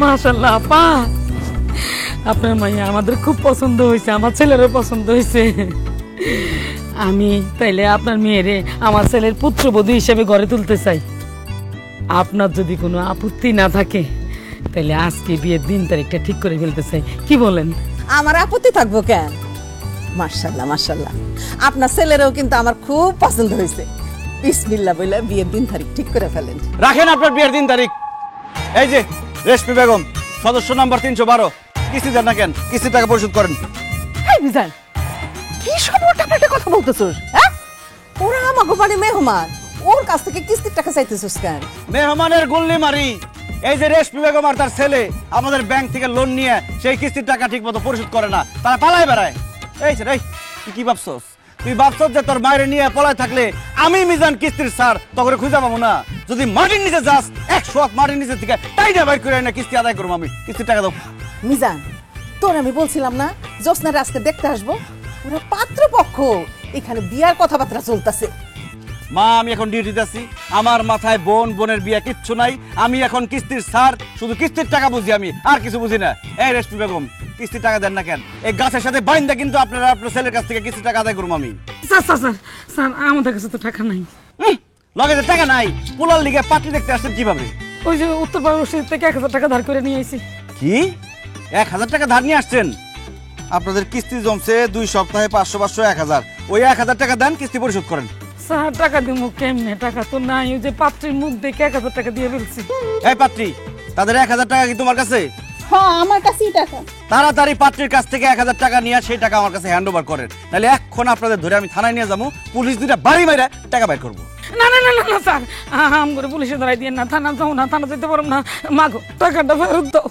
মাশাআল্লাহ আপা, আপনার মাইয়া আমাদের খুব পছন্দ হয়েছে, আমার ছেলেরও পছন্দ হয়েছে। আমি তাইলে আপনার মেয়েরে আমার ছেলের পুত্রবধূ হিসেবে গড়ে তুলতে চাই। আপনার যদি কোনো আপত্তি না থাকে তাহলে আজকে বিয়ের দিন তারিখটা ঠিক করে ফেলতে চাই, কি বলেন? আমার আপত্তি থাকবো কেন? মাশাআল্লাহ মাশাআল্লাহ, আপনার ছেলেরও কিন্তু আমার খুব পছন্দ হয়েছে। বিসমিল্লাহ বলে বিয়ের দিন তারিখ ঠিক করে ফেলেন। রাখেন আপনার বিয়ের দিন তারিখ। এই যে রেশমি বেগম, সদস্য নাম্বার 312, কিস্তি দেন না কেন? কিস্তির টাকা পরিশোধ করেন। এই বিজান, কি সব উল্টাপাল্টা কথা বলতেছস? হ্যাঁ, ওরা আমাকে বাড়ি মেহমান, ওর কাছ থেকে কিস্তির টাকা চাইতেছস কেন? মেহমানের গুল্লি মারি। এই যে রেশমি বেগম আর তার ছেলে আমাদের ব্যাংক থেকে লোন নিয়ে সেই কিস্তির টাকা ঠিক মতো পরিশোধ করে না, তারা পালায় বেড়ায়। এই তুই কি ভাবছস? তুই ভাবছস যে তোর মায়ের নিয়ে পলায় থাকলে আমি মিজান কিস্তির স্যার তখন খুঁজে পাবো না? যদি মাটির নিচে যাস 100 মাটির নিচে থেকে তাই না বাইর করে না কিস্তি আদায় করবো আমি। কিস্তির টাকা দাও। মিজান, তোর আমি বলছিলাম না জোসনার আজকে দেখতে আসবো? ওরা পাত্রপক্ষ, এখানে বিয়ার কথাবার্তা চলতেছে। মা, আমি এখন ডিউটিতে আছি, আমার মাথায় বোনের বিয়ে কিচ্ছু নাই। আমি এখন কিস্তির স্যার, শুধু কিস্তির টাকা বুঝি, আমি আর কিছু বুঝি না। এই রেশমি বেগম, কিস্তির টাকা দেন না কেন? এই গাছের সাথে বাইন্দা কিন্তু আপনারা আপনার ছেলের কাছ থেকে কিস্তির টাকা আদায় করবো আমি। স্যার স্যার স্যার স্যার, আমাদের কাছে তো টাকা নাই। লগে যে টাকা নাই, পোলার লিগে পার্টি দেখতে আসছেন কিভাবে? ওই যে উত্তরপাড়া রশিদ থেকে 1000 টাকা ধার করে নিয়ে আইছি। কি 1000 টাকা ধার নিয়ে আসছেন? আপনাদের কিস্তি জমছে 2 সপ্তাহে 500 500 1000। ওই 1000 টাকা দেন, কিস্তি পরিশোধ করেন। স্যার টাকা দিব কেমনে? টাকা তো নাই, ওই যে পাত্রীর মুখ দেখে 1000 টাকা দিয়ে ফেলছি। এই পাত্রী, তাদের 1000 টাকা কি তোমার কাছে? হ্যাঁ, আমার কাছেই টাকা। তাড়াতাড়ি পাত্রীর কাছ থেকে 1000 টাকা নিয়ে সেই টাকা আমার কাছে হ্যান্ড ওভার করেন, নাহলে এখন আপনাদের ধরে আমি থানায় নিয়ে যাবো, পুলিশ দুইটা বাড়ি মাইরা টাকা বাইর করবো। না না না না না স্যার, আম করে পুলিশে ধরাই দিয়ে না, থানা যাও না, থানা যেতে পারব না। মাগো টাকাটা ফেরত দাও।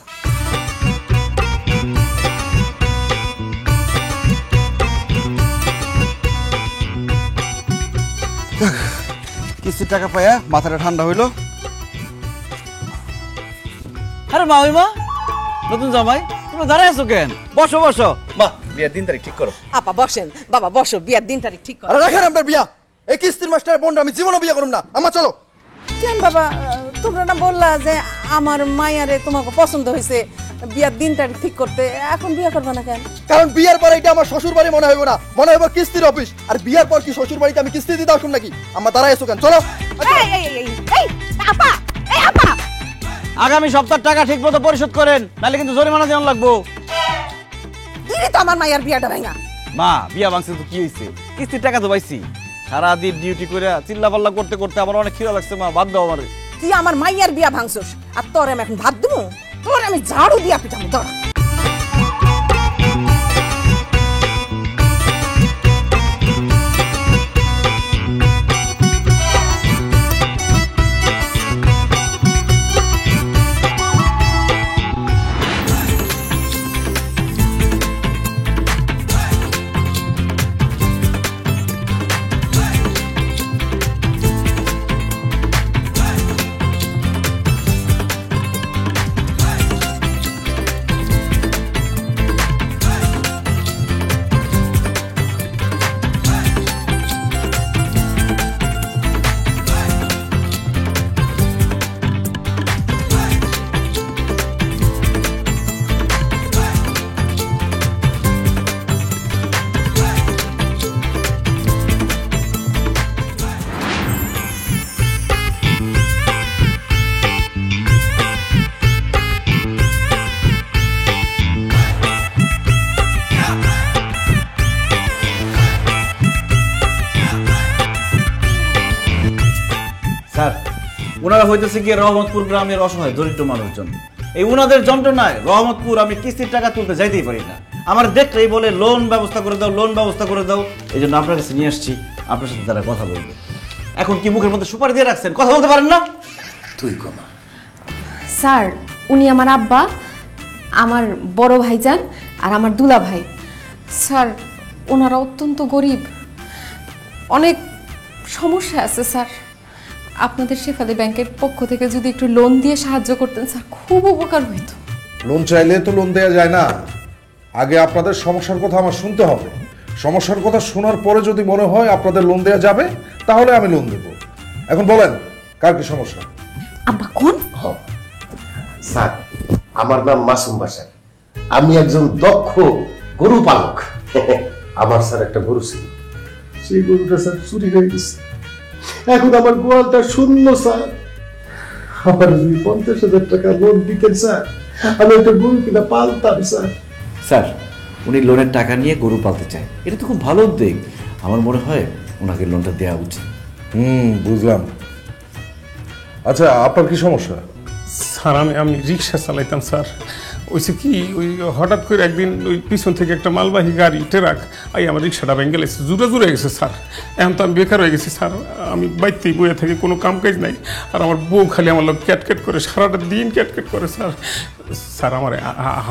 কিস্তির টাকা পাইয়া মাথাটা ঠান্ডা হইলো। আরে মা, ওই মা নতুন জামাই, তোমরা দাঁড়ায় আছো কেন? বসো বসো। মা, বিয়ের দিন তারিখ ঠিক করো। আপা বসেন, বাবা বসো, বিয়ার দিন তারিখ ঠিক করো। আরে রাখেন আপনার বিয়া। এই কিস্তির মাস্টার বোনটা আমি জীবনে বিয়া করব না। আমার চলো। কেন বাবা, তোমরা না বললা যে আমার মায়ারে তোমাকে পছন্দ হয়েছে, বিয়ার দিন তারিখ ঠিক করতে, এখন বিয়া করবে না কেন? কারণ বিয়ার পর এটা আমার শ্বশুর বাড়ি মনে হইব না, মনে হইব কিস্তির অফিস। আর বিয়ার পর কি শ্বশুর বাড়িতে আমি কিস্তি দিতে আসুন নাকি? আমার দাঁড়ায় এসো কেন? চলো। আপা, এই আপা, আগামী সপ্তাহ টাকা ঠিক মতো পরিশোধ করেন, নাহলে কিন্তু জরিমানা দেওয়া লাগবো। দিদি তো আমার মায়ার বিয়াটা ভাঙা। মা, বিয়া ভাঙছে তো কি হয়েছে? কিস্তির টাকা তো পাইছি। সারাদিন ডিউটি করে চিল্লা পাল্লা করতে করতে আমার অনেক খিদা লাগছে। মা, ভাত দাও আমারে। তুই আমার মাইয়ার বিয়া ভাঙছস, আর তোর আমি এখন ভাত দেবো? তোর আমি ঝাড়ু দিয়া পিটাবো, দাঁড়া। স্যার, ওনারা হইতেছে গিয়ে রহমতপুর গ্রামের অসহায় দরিদ্র মানুষজন। এই ওনাদের যন্ত্রণায় রহমতপুর আমি কিস্তির টাকা তুলতে যাইতেই পারি না। আমার দেখলেই বলে লোন ব্যবস্থা করে দাও, লোন ব্যবস্থা করে দাও। এই জন্য আপনার কাছে নিয়ে আসছি, আপনার সাথে তারা কথা বলবে। এখন কি মুখের মধ্যে সুপারি দিয়ে রাখছেন, কথা বলতে পারেন না? তুই কমা। স্যার, উনি আমার আব্বা, আমার বড় ভাইজান আর আমার দুলা ভাই। স্যার, ওনারা অত্যন্ত গরিব, অনেক সমস্যা আছে স্যার। আপনাদের শেফালি ব্যাংকের পক্ষ থেকে যদি একটু লোন দিয়ে সাহায্য করতেন স্যার, খুব উপকার হইতো। লোন চাইলে তো লোন দেওয়া যায় না, আগে আপনাদের সমস্যার কথা আমার শুনতে হবে। সমস্যার কথা শোনার পরে যদি মনে হয় আপনাদের লোন দেওয়া যাবে, তাহলে আমি লোন দেব। এখন বলেন, কার কি সমস্যা? আব্বা কোন? স্যার, আমার নাম মাসুম বাসার। আমি একজন দক্ষ গরু পালক। আমার স্যার একটা গরু ছিল, সেই গরুটা স্যার চুরি হয়ে গেছে। এখন আমার গোয়ালটা শূন্য স্যার। আমার যদি 50,000 টাকা লোন দিতেন স্যার, আমি একটা গরু কিনা পালতাম স্যার। স্যার, উনি লোনের টাকা নিয়ে গরু পালতে চায়, এটা তো খুব ভালো উদ্যোগ। আমার মনে হয় ওনাকে লোনটা দেওয়া উচিত। বুঝলাম। আচ্ছা, আপনার কি সমস্যা? স্যার আমি রিক্সা চালাইতাম স্যার। ওইসে কি ওই হঠাৎ করে একদিন ওই পিছন থেকে একটা মালবাহী গাড়ি ট্রাক আমার রিক্সাটা ভেঙে গেছে, জুড়ে গেছে স্যার। এখন তো আমি বেকার হয়ে গেছি স্যার। আমি বাড়িতেই বইয়ে থেকে কোনো কাম কাজ নাই, আর আমার বউ খালি আমার লোক ক্যাটকেট করে, সারাটা দিন ক্যাটকেট করে স্যার। স্যার আমার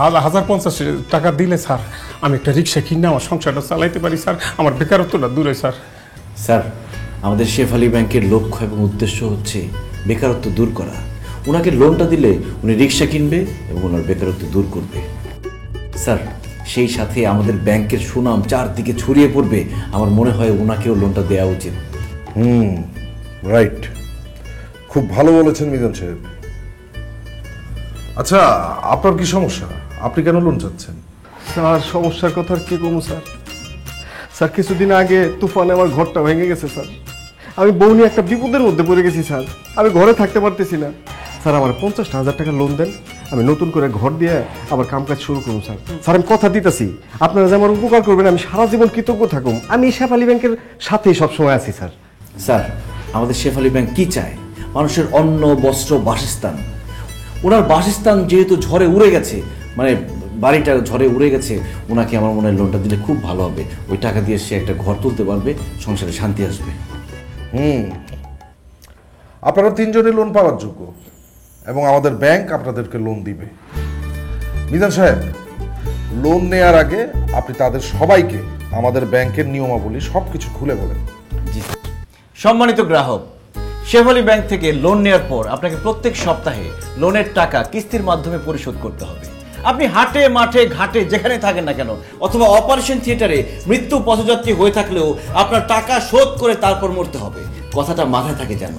1,050 টাকা দিলে স্যার আমি একটা রিক্সা কিনে আমার সংসারটা চালাইতে পারি স্যার, আমার বেকারত্বটা দূরে স্যার। স্যার, আমাদের শেফালি ব্যাংকের লক্ষ্য এবং উদ্দেশ্য হচ্ছে বেকারত্ব দূর করা। ওনাকে লোনটা দিলে উনি রিক্সা কিনবে এবং ওনার বেকারত্ব দূর করবে। স্যার, সেই সাথে আমাদের ব্যাংকের সুনাম চারদিকে ছড়িয়ে পড়বে। আমার মনে হয় ওনাকেও লোনটা দেওয়া উচিত। রাইট, খুব ভালো বলেছেন মিজান সাহেব। আচ্ছা, আপনার কি সমস্যা? আপনি কেন লোন চাচ্ছেন? স্যার, সমস্যার কথা আর কি কমু স্যার। স্যার, কিছুদিন আগে তুফানে আমার ঘরটা ভেঙে গেছে স্যার। আমি বউ নিয়ে একটা বিপদের মধ্যে পড়ে গেছি স্যার। আমি ঘরে থাকতে পারতেছি না স্যার। আমার 50,000 টাকা লোন দেন, আমি নতুন করে ঘর দিয়ে আবার কামকাজ শুরু করুন স্যার। স্যার, আমি কথা দিতেছি, আপনারা যে আমার উপকার করবেন আমি সারা জীবন কৃতজ্ঞ থাকুন। আমি শেফালি ব্যাংকের সাথেই সবসময় আছি স্যার। স্যার, আমাদের শেফালি ব্যাংক কি চায়? মানুষের অন্ন, বস্ত্র, বাসস্থান। ওনার বাসস্থান যেহেতু ঝড়ে উড়ে গেছে, মানে বাড়িটা ঝড়ে উড়ে গেছে, ওনাকে আমার মনে হয় লোনটা দিলে খুব ভালো হবে। ওই টাকা দিয়ে সে একটা ঘর তুলতে পারবে, সংসারে শান্তি আসবে। আপনারা 3 জনই লোন পাওয়ার যোগ্য এবং আমাদের ব্যাংক আপনাদেরকে লোন দিবে। মিজান সাহেব, লোন নেয়ার আগে আপনি তাদের সবাইকে আমাদের ব্যাংকের নিয়মাবলী সবকিছু খুলে বলেন। জি স্যার। সম্মানিত গ্রাহক, শেফালি ব্যাংক থেকে লোন নেওয়ার পর আপনাকে প্রত্যেক সপ্তাহে লোনের টাকা কিস্তির মাধ্যমে পরিশোধ করতে হবে। আপনি হাটে, মাঠে, ঘাটে যেখানে থাকেন না কেন, অথবা অপারেশন থিয়েটারে মৃত্যু পথযাত্রী হয়ে থাকলেও আপনার টাকা শোধ করে তারপর মরতে হবে। কথাটা মাথায় থাকে যেন।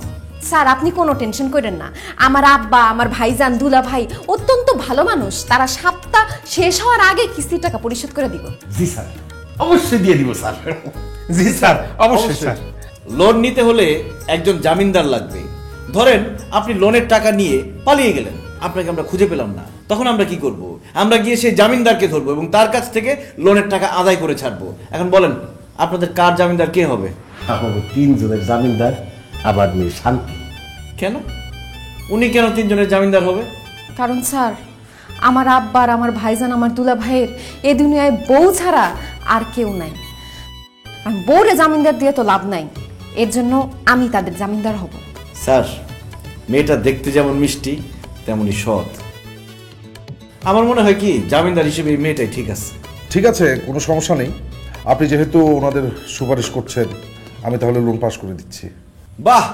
স্যার, আপনি কোনো টেনশন করেন না। আমার আব্বা, আমার ভাইজান, দুলা ভাই অত্যন্ত ভালো মানুষ। তারা সপ্তাহ শেষ হওয়ার আগে কিস্তির টাকা পরিশোধ করে দিব। জি স্যার, অবশ্যই দিয়ে দিব স্যার। জি স্যার, অবশ্যই স্যার। লোন নিতে হলে একজন জামিনদার লাগবে। ধরেন আপনি লোনের টাকা নিয়ে পালিয়ে গেলেন, আপনাকে আমরা খুঁজে পেলাম না, তখন আমরা কি করব? আমরা গিয়ে সেই জামিনদারকে ধরবো এবং তার কাছ থেকে লোনের টাকা আদায় করে ছাড়বো। এখন বলেন, আপনাদের কার জামিনদার কে হবে? আমাদের 3 জনের জামিনদার আবার মেয়ে শান্তি। কেন উনি কেন 3 জনের জামিনদার হবে? কারণ স্যার, আমার আব্বার, আমার ভাইজান, আমার দুলা ভাইয়ের এ দুনিয়ায় বউ ছাড়া আর কেউ নাই। আর বউরে জামিনদার দিয়ে তো লাভ নাই, এর জন্য আমি তাদের জামিনদার হব। স্যার, মেয়েটা দেখতে যেমন মিষ্টি তেমনই সৎ। আমার মনে হয় কি জামিনদার হিসেবে এই মেয়েটাই ঠিক আছে। ঠিক আছে, কোনো সমস্যা নেই। আপনি যেহেতু ওনাদের সুপারিশ করছেন, আমি তাহলে লোন পাস করে দিচ্ছি। বাহ,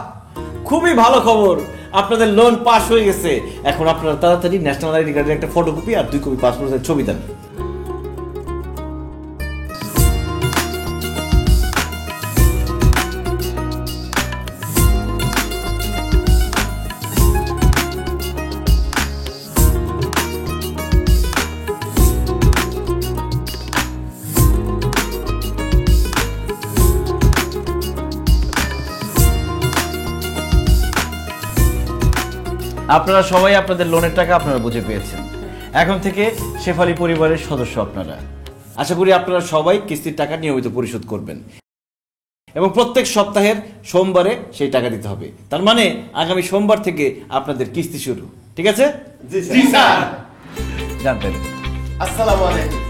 খুবই ভালো খবর, আপনাদের লোন পাস হয়ে গেছে। এখন আপনারা তাড়াতাড়ি ন্যাশনাল আইডি কার্ডের একটা ফটোকপি আর 2 কপি পাসপোর্টের ছবি দেন। আপনারা সবাই আপনাদের লোনের টাকা আপনারা বুঝে পেয়েছেন। এখন থেকে শেফালি পরিবারের সদস্য আপনারা। আশা করি আপনারা সবাই কিস্তির টাকা নিয়মিত পরিশোধ করবেন এবং প্রত্যেক সপ্তাহের সোমবারে সেই টাকা দিতে হবে। তার মানে আগামী সোমবার থেকে আপনাদের কিস্তি শুরু। ঠিক আছে? জি স্যার। জানতেন। আসসালামু আলাইকুম।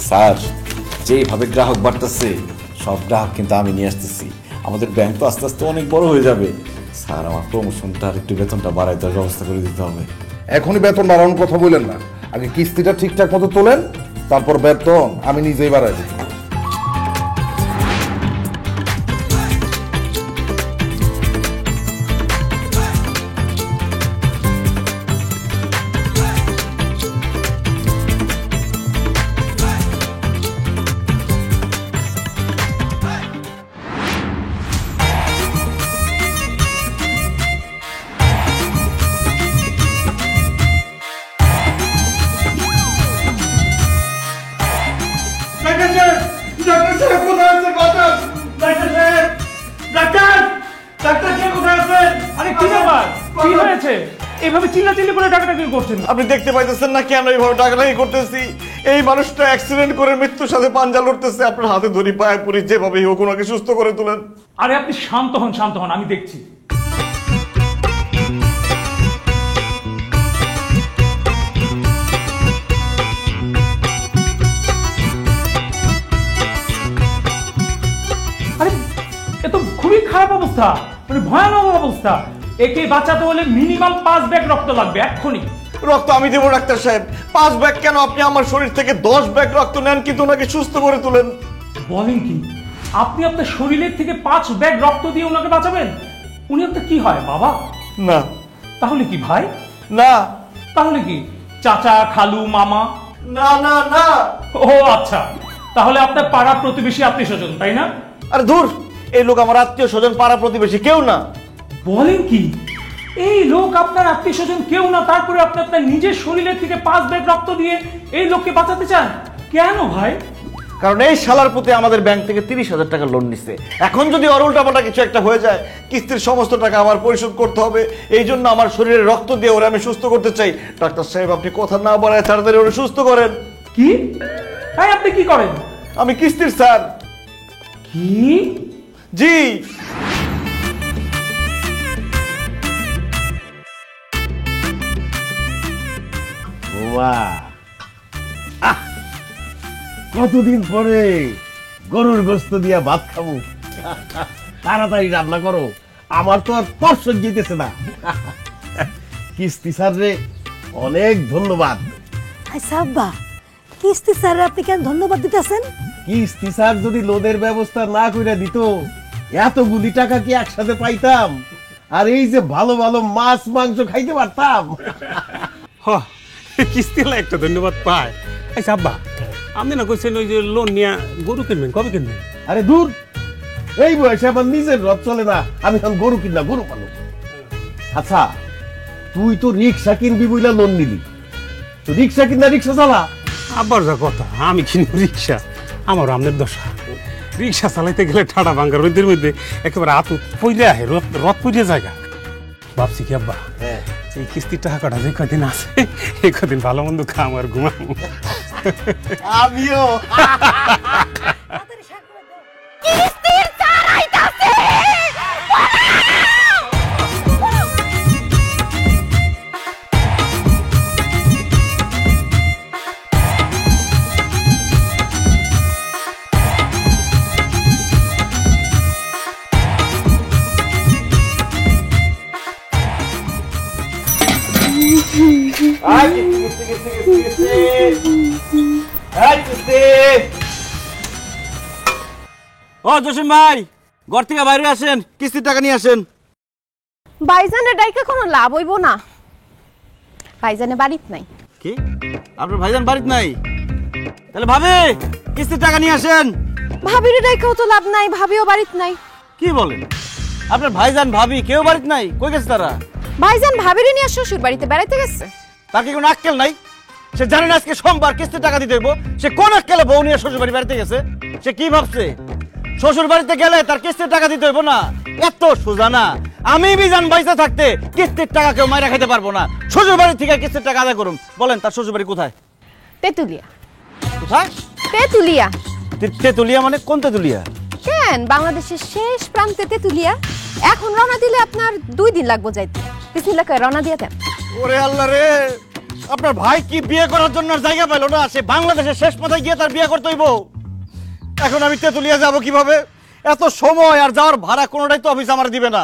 স্যার, যেভাবে গ্রাহক বাড়তেছে, সব গ্রাহক কিন্তু আমি নিয়ে আসতেছি। আমাদের ব্যাংক তো আস্তে আস্তে অনেক বড় হয়ে যাবে। স্যার, আমার প্রমোশনটা আর একটু বেতনটা বাড়াই দেওয়ার ব্যবস্থা করে দিতে হবে। এখনই বেতন বাড়ানোর কথা বললেন না, আগে কিস্তিটা ঠিকঠাক মতো তোলেন, তারপর বেতন আমি নিজেই বাড়াই দিই। এভাবে চিল্লাচিল্লি করে টাকাটাকি করছেন? আপনি দেখতে পাইতেছেন না কেন এইভাবে টাকাটাকি করতেছি? এই মানুষটা অ্যাক্সিডেন্ট করে মৃত্যুর সাথে পাঞ্জা লড়তেছে, আপনার হাতে ধরি পায়ে পড়ি, যেভাবে হোক ওনাকে সুস্থ করে তুলেন। আরে আপনি শান্ত হন, আমি দেখছি। আরে এ তো খুবই খারাপ অবস্থা, মানে ভয়ানক অবস্থা। একে বাঁচাতে হলে মিনিমাম 5 ব্যাগ রক্ত লাগবে এক্ষুনি। রক্ত আমি দেবো ডাক্তার সাহেব। 5 ব্যাগ কেন, আপনি আমার শরীর থেকে 10 ব্যাগ রক্ত নেন, কিন্তু ওনাকে সুস্থ করে তুলেন। বলেন কি, আপনি আপনার শরীরের থেকে 5 ব্যাগ রক্ত দিয়ে ওনাকে বাঁচাবেন? উনি আপনার কি হয়, বাবা? না। তাহলে কি ভাই? না। তাহলে কি চাচা, খালু, মামা? না না না। ও আচ্ছা, তাহলে আপনার পাড়া প্রতিবেশী, আত্মীয় স্বজন, তাই না? আরে ধুর, এই লোক আমার আত্মীয় স্বজন, পাড়া প্রতিবেশী কেউ না। বলেন কি, এই লোক আপনার আত্মীয় স্বজন কেউ না, তারপরে আপনি আপনার নিজের শরীরের থেকে 5 ব্যাগ রক্ত দিয়ে এই লোককে বাঁচাতে চান? কেন ভাই? কারণ এই শালার প্রতি আমাদের ব্যাংক থেকে 30,000 টাকা লোন নিচ্ছে। এখন যদি ওর উল্টাপাল্টা কিছু একটা হয়ে যায়, কিস্তির সমস্ত টাকা আমার পরিশোধ করতে হবে। এই জন্য আমার শরীরে রক্ত দিয়ে ওরা আমি সুস্থ করতে চাই। ডাক্তার সাহেব, আপনি কথা না বাড়ায় তাড়াতাড়ি ওরা সুস্থ করেন। কি? তাই আপনি কি করেন? আমি কিস্তির স্যার। কি? জি। কতদিন পরে গরুর গোস্ত দিয়া ভাত খাবো। তাড়াতাড়ি রান্না করো, আমার তো আর পর্ষদ যেতেছে না। কিস্তি স্যার রে অনেক ধন্যবাদ। আচ্ছা আব্বা, কিস্তি স্যার আপনি কেন ধন্যবাদ দিতেছেন? কিস্তি স্যার যদি লোনের ব্যবস্থা না করে দিত, এতগুলি টাকা কি একসাথে পাইতাম? আর এই যে ভালো ভালো মাছ মাংস খাইতে পারতাম। কিস্তিলা একটা ধন্যবাদ পায়। আচ্ছা আব্বা, আপনি না কইছেন ওই যে লোন নিয়ে গরু কিনবেন, কবে কিনবেন? আরে দূর, এই বয়সে আমার নিজের রথ চলে না, আমি এখন গরু কিনা গরু পালো। আচ্ছা, তুই তো রিক্সা কিনবি বইলা লোন নিলি, তো রিক্সা কিনা রিক্সা চালা। আব্বার যা কথা, আমি কিনবো রিক্সা, আমার আমনের দশা। রিক্সা চালাইতে গেলে ঠাডা ভাঙ্গা রোদের মধ্যে একেবারে হাত পইলে আহে, রথ পইলে জায়গা। ভাবছি কি আব্বা, এই কিস্তির টাকাটা যে কদিন আছে, এই কদিন ভালো মন্দ খাম আর ঘুমাবো। আমিও। ও জসিম ভাই, ঘর থেকে বাইরে আসেন, কিস্তির টাকা নিয়ে আসেন। ভাইজানের ডাইকা কোনো লাভ হইব না, ভাইজানে বাড়িত নাই। কি, আপনার ভাইজান বাড়িতে নাই? তাহলে ভাবি, কিস্তির টাকা নিয়ে আসেন। ভাবির ডাইকাও তো লাভ নাই, ভাবিও বাড়িত নাই। কি বলেন, আপনার ভাইজান ভাবি কেউ বাড়িতে নাই? কই গেছে তারা? ভাইজান ভাবিরে নিয়ে শ্বশুর বাড়িতে বেড়াইতে গেছে। তার কি কোনো আক্কেল নাই? সে জানে না আজকে সোমবার, কিস্তির টাকা দিতে হইব? সে কোন আক্কেলে বউ নিয়ে শ্বশুর বাড়ি বেড়াইতে গেছে? সে কি ভাবছে শ্বশুর বাড়িতে গেলে তার কিস্তির টাকা দিতে হইব না? এত সোজা না। আমি বিজান বাইসা থাকতে কিস্তির টাকা কেউ মাইরা খাইতে পারবো না। শ্বশুর বাড়ি থেকে কিস্তির টাকা আদায় করুন। বলেন, তার শ্বশুর বাড়ি কোথায়? তেতুলিয়া। কোথায়? তেতুলিয়া। তেতুলিয়া মানে কোন তেতুলিয়া? কেন, বাংলাদেশের শেষ প্রান্তে তেতুলিয়া। এখন রওনা দিলে আপনার 2 দিন লাগবে যাইতে। বিসমিল্লাহ কই রওনা দিয়ে দেন। ওরে আল্লাহ রে, আপনার ভাই কি বিয়ে করার জন্য জায়গা পাইলো না? সে বাংলাদেশের শেষ মাথায় গিয়ে তার বিয়ে করতে হইব। এখন আমি তেতুলিয়া যাব কিভাবে? এত সময় আর যাওয়ার ভাড়া কোনোটাই তো অফিস আমার দিবে না।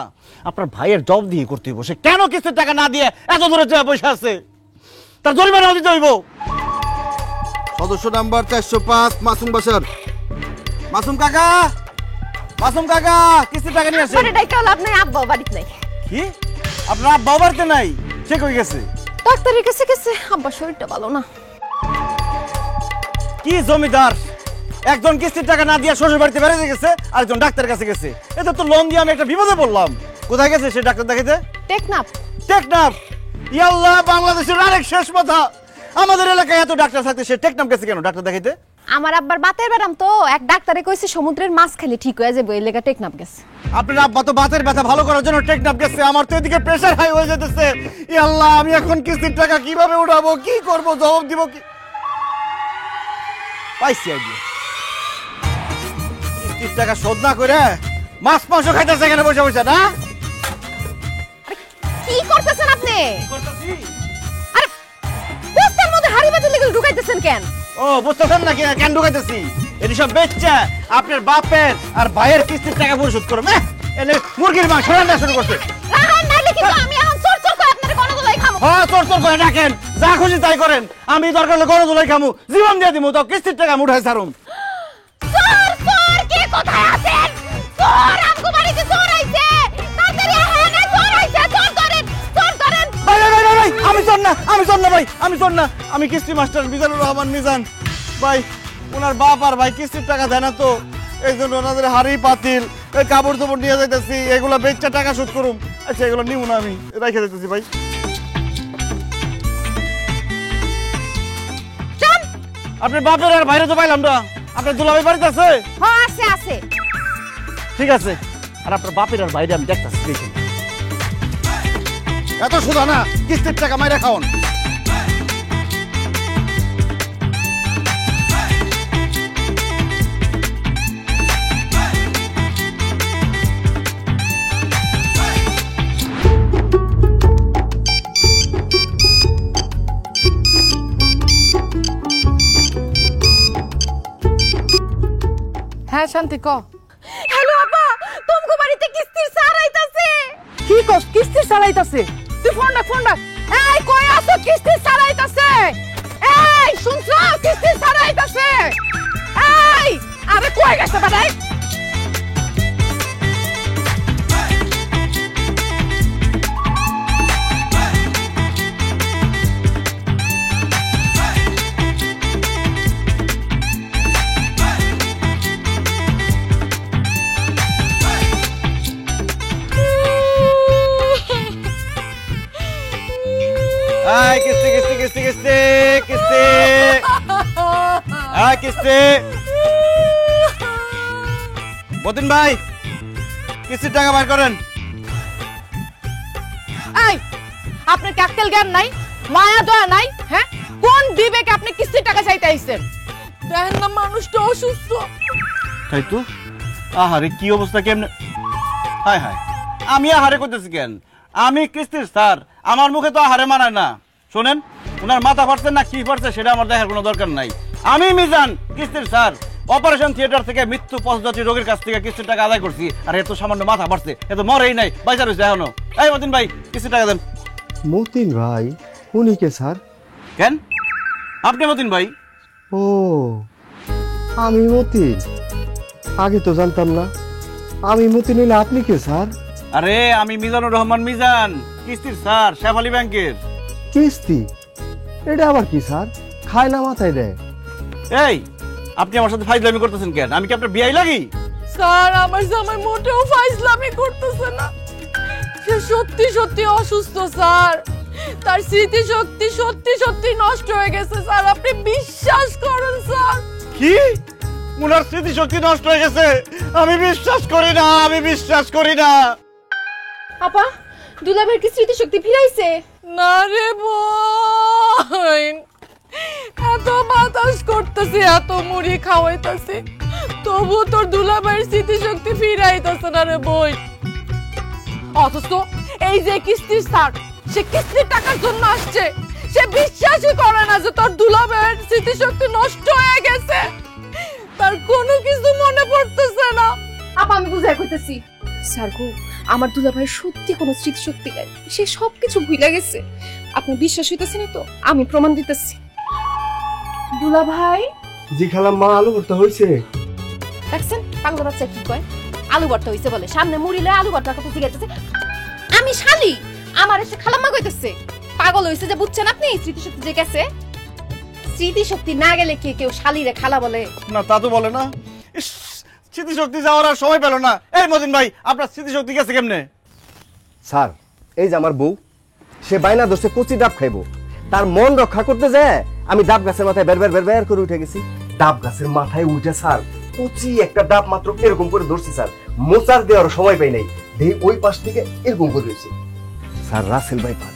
আপনার ভাইয়ের জব দিয়ে করতে হইব। সে কেন কিস্তির টাকা না দিয়ে এত দূরে যা বসে আছে? তার জরিমানা দিতে হইব। সদস্য নাম্বার 405 মাসুম বাসার। মাসুম কাকা, মাসুম কাকা, কিস্তির টাকা নিয়ে আসেন। আরে ডাইকাও লাভ নাই, আব্বা বাড়িত নাই। কি, আপনার আব্বা বাড়িতে নাই? সে কই গেছে? ডাক্তারের কাছে গেছে, আব্বার শরীরটা ভালো না। কি জমিদার, একজন কিস্তির টাকা না দিয়ে শ্বশুর বাড়িতে বেড়াতে গেছে, আরেকজন ডাক্তারের কাছে গেছে। এটা তো লোন দিয়ে আমি একটা বিপদে পড়লাম। কোথায় গেছে সে ডাক্তার দেখাইতে? টেকনাফ। টেকনাফ? ইয়াল্লাহ, বাংলাদেশের আরেক শেষ মাথা। আমাদের এলাকায় এত ডাক্তার থাকতে সে টেকনাফ গেছে কেন ডাক্তার দেখাইতে? আমার আব্বার বাতের ব্যারাম তো, এক ডাক্তারে কইছে সমুদ্রের মাছ খেলে ঠিক হয়ে যাবে, এই লেগা টেকনাফ গেছে। আপনার আব্বা তো বাতের ব্যথা ভালো করার জন্য টেকনাফ গেছে, আমার তো এদিকে প্রেসার হাই হয়ে যেতেছে। ই আল্লাহ, আমি এখন কিস্তির টাকা কিভাবে উঠাবো, কি করব, জবাব দিব কি? পাইছি আইডিয়া। কিস্তির টাকা শোধ না করে মাছ মাংস খাইতেছে এখানে বসে বসে, না? কি করতেছেন আপনি? আরে বস্তার মধ্যে হাড়ি বাতি লেগে ঢুকাইতেছেন কেন? ও বুঝতেছেন না কেন ঢুকাইতেছি? এটি সব বেচছে আপনার বাপের আর ভাইয়ের কিস্তির টাকা পরিশোধ করবে। এনে মুরগির মাংস রান্না শুরু করছে। রাহান নাইলে কিন্তু আমি এখন চোর চোর করে আপনার গণদোলাই খাবো। হ্যাঁ, চোর চোর করে ডাকেন, যা খুশি তাই করেন, আমি দরকার হলে গণদোলাই খামু, জীবন দিয়ে দিমু, তো কিস্তির টাকা মুঠাই ছাড়ুম। চোর চোর কে কোথায় আছেন? চোর আমগো বাড়িতে চোর আইছে, তাড়াতাড়ি আহেন, চোর আইছে, চোর ধরেন, চোর ধরেন। ভাই ভাই ভাই ভাই, আমি চোর না, আমি চোর না ভাই, আমি চোর না, আমি কিস্তি মাস্টার মিজানুর রহমান মিজান। ভাই ওনার বাপ আর ভাই কিস্তির টাকা দেয় না তো, এই জন্য ওনাদের হাড়ি পাতিল এই কাপড় চোপড় নিয়ে যাইতেছি, এগুলো বেচা টাকা শোধ করুম। আচ্ছা এগুলো নিব না, আমি রেখে দিতেছি ভাই। আপনার বাপের আর ভাইরে তো পাইলাম না, আপনার দুলাভাই বাড়িতে আছে? হ্যাঁ আছে আছে। ঠিক আছে, আর আপনার বাপের আর ভাইরে আমি দেখতেছি, দেখুন এত সুদা না, কিস্তির টাকা মাইরা খাওন। হ্যাঁ শান্তি ক। হ্যালো আপা, তোমাগো বাড়িতে কিস্তির স্যার আইতাছে। কি কস কিস্তি চালাইতাছে? তুই ফোন রাখ। এই কই আছো? কিস্তির স্যার আইতাছে। এই শুনছো? কিস্তির স্যার আইতাছে। এই আরে কই গেছে বাড়াই? আয় কিস্তি কিস্তি কিস্তি কিস্তি কিস্তি, আয় কিস্তি। মতিন ভাই, কিস্তির টাকা বার করেন। এই আপনার কি আক্কেল জ্ঞান নাই, মায়া দয়া নাই? হ্যাঁ, কোন বিবেকে আপনি কিস্তির টাকা চাইতে আইছেন? দেখেন না মানুষটা অসুস্থ। তাই তো, আহারে কি অবস্থা, কেমনে? হায় হায়, আমি আহারে করতেছি কেন? আমি কিস্তির স্যার, আমার মুখে তো আহারে মানায় না। শোনেন, ওনার মাথা ফাটছে না কি ফাটছে সেটা আমার দেখার কোনো দরকার নাই। আমি মিজান কিস্তির স্যার, অপারেশন থিয়েটার থেকে মৃত্যু পথযাত্রী রোগীর কাছ থেকে কিস্তির টাকা আদায় করছি, আর এত সামান্য মাথা ফাটছে, এত মরেই নাই, বাইচা রয়েছে এখনো। এই মতিন ভাই, কিস্তির টাকা দেন। মতিন ভাই? উনি কে স্যার? কেন আপনি মতিন ভাই? ও আমি মতিন, আগে তো জানতাম না। আমি মতিন নিলে আপনি কে স্যার? আরে আমি মিজানুর রহমান মিজান, কিস্তির স্যার, শেফালি ব্যাংকের। কিস্তি? এটা আবার কি স্যার? খায় না মাথায় দেয়? এই আপনি আমার সাথে ফাইজলামি করতেছেন কেন? আমি কি আপনার বিয়াই লাগি? স্যার আমার জামাই মোটেও ফাইজলামি করতেছে না, সে সত্যি সত্যি অসুস্থ স্যার। তার স্মৃতি শক্তি সত্যি সত্যি নষ্ট হয়ে গেছে স্যার, আপনি বিশ্বাস করুন স্যার। কি? ওনার স্মৃতি শক্তি নষ্ট হয়ে গেছে? আমি বিশ্বাস করি না, আমি বিশ্বাস করি না। আপা, দুলাভাইয়ের কি স্মৃতি শক্তি ফিরাইছে? না রে বোন, এত বাতাস করতেছে, এত মুড়ি খাওয়াইতেছে, তবু তোর দুলাভাইয়ের স্মৃতি শক্তি ফিরাইতেছে না রে বোন। অথচ এই যে কিস্তির স্যার, সে কিস্তির টাকার জন্য আসছে, সে বিশ্বাসই করে না যে তোর দুলাভাইয়ের স্মৃতি শক্তি নষ্ট হয়ে গেছে। তার কোনো কিছু মনে পড়তেছে না। আপা আমি বুঝাই কইতেছি স্যার গো, আমার দুলাভাই সত্যি কোনো স্মৃতিশক্তি নাই, সে সবকিছু ভুলে গেছে। আপনার বিশ্বাস হইতেছে না তো আমি প্রমাণ দিতেছি। দুলাভাই জি খালাম মা, আলু ভর্তা হইছে। দেখছেন পাগল বাচ্চা কি কয়, আলু ভর্তা হইছে বলে, সামনে মুড়ি লয়ে আলু ভর্তার কথা জিজ্ঞাসা। আমি শালি, আমার এসে খালাম্মা কইতেছে। পাগল হইছে যে বুঝছেন আপনি, স্মৃতিশক্তি যে গেছে। স্মৃতিশক্তি না গেলে কি কেউ শালিরে খালা বলে? না তা তো বলে না। স্মৃতিশক্তি যাওয়ার আর সময় পেল না। এই মতিন ভাই, আপনার স্মৃতিশক্তি গেছে কেমনে? স্যার এই যে আমার বউ, সে বাইনা দোষে কচি ডাব খাইবো, তার মন রক্ষা করতে যায় আমি ডাব গাছের মাথায় বের বের বের বের করে উঠে গেছি। ডাব গাছের মাথায় উঠে স্যার কুচি একটা ডাব মাত্র এরকম করে ধরছি স্যার, মোচার দেওয়ার সময় পাই নাই, দেখি ওই পাশ থেকে এরকম করে রয়েছে sir Russell viper.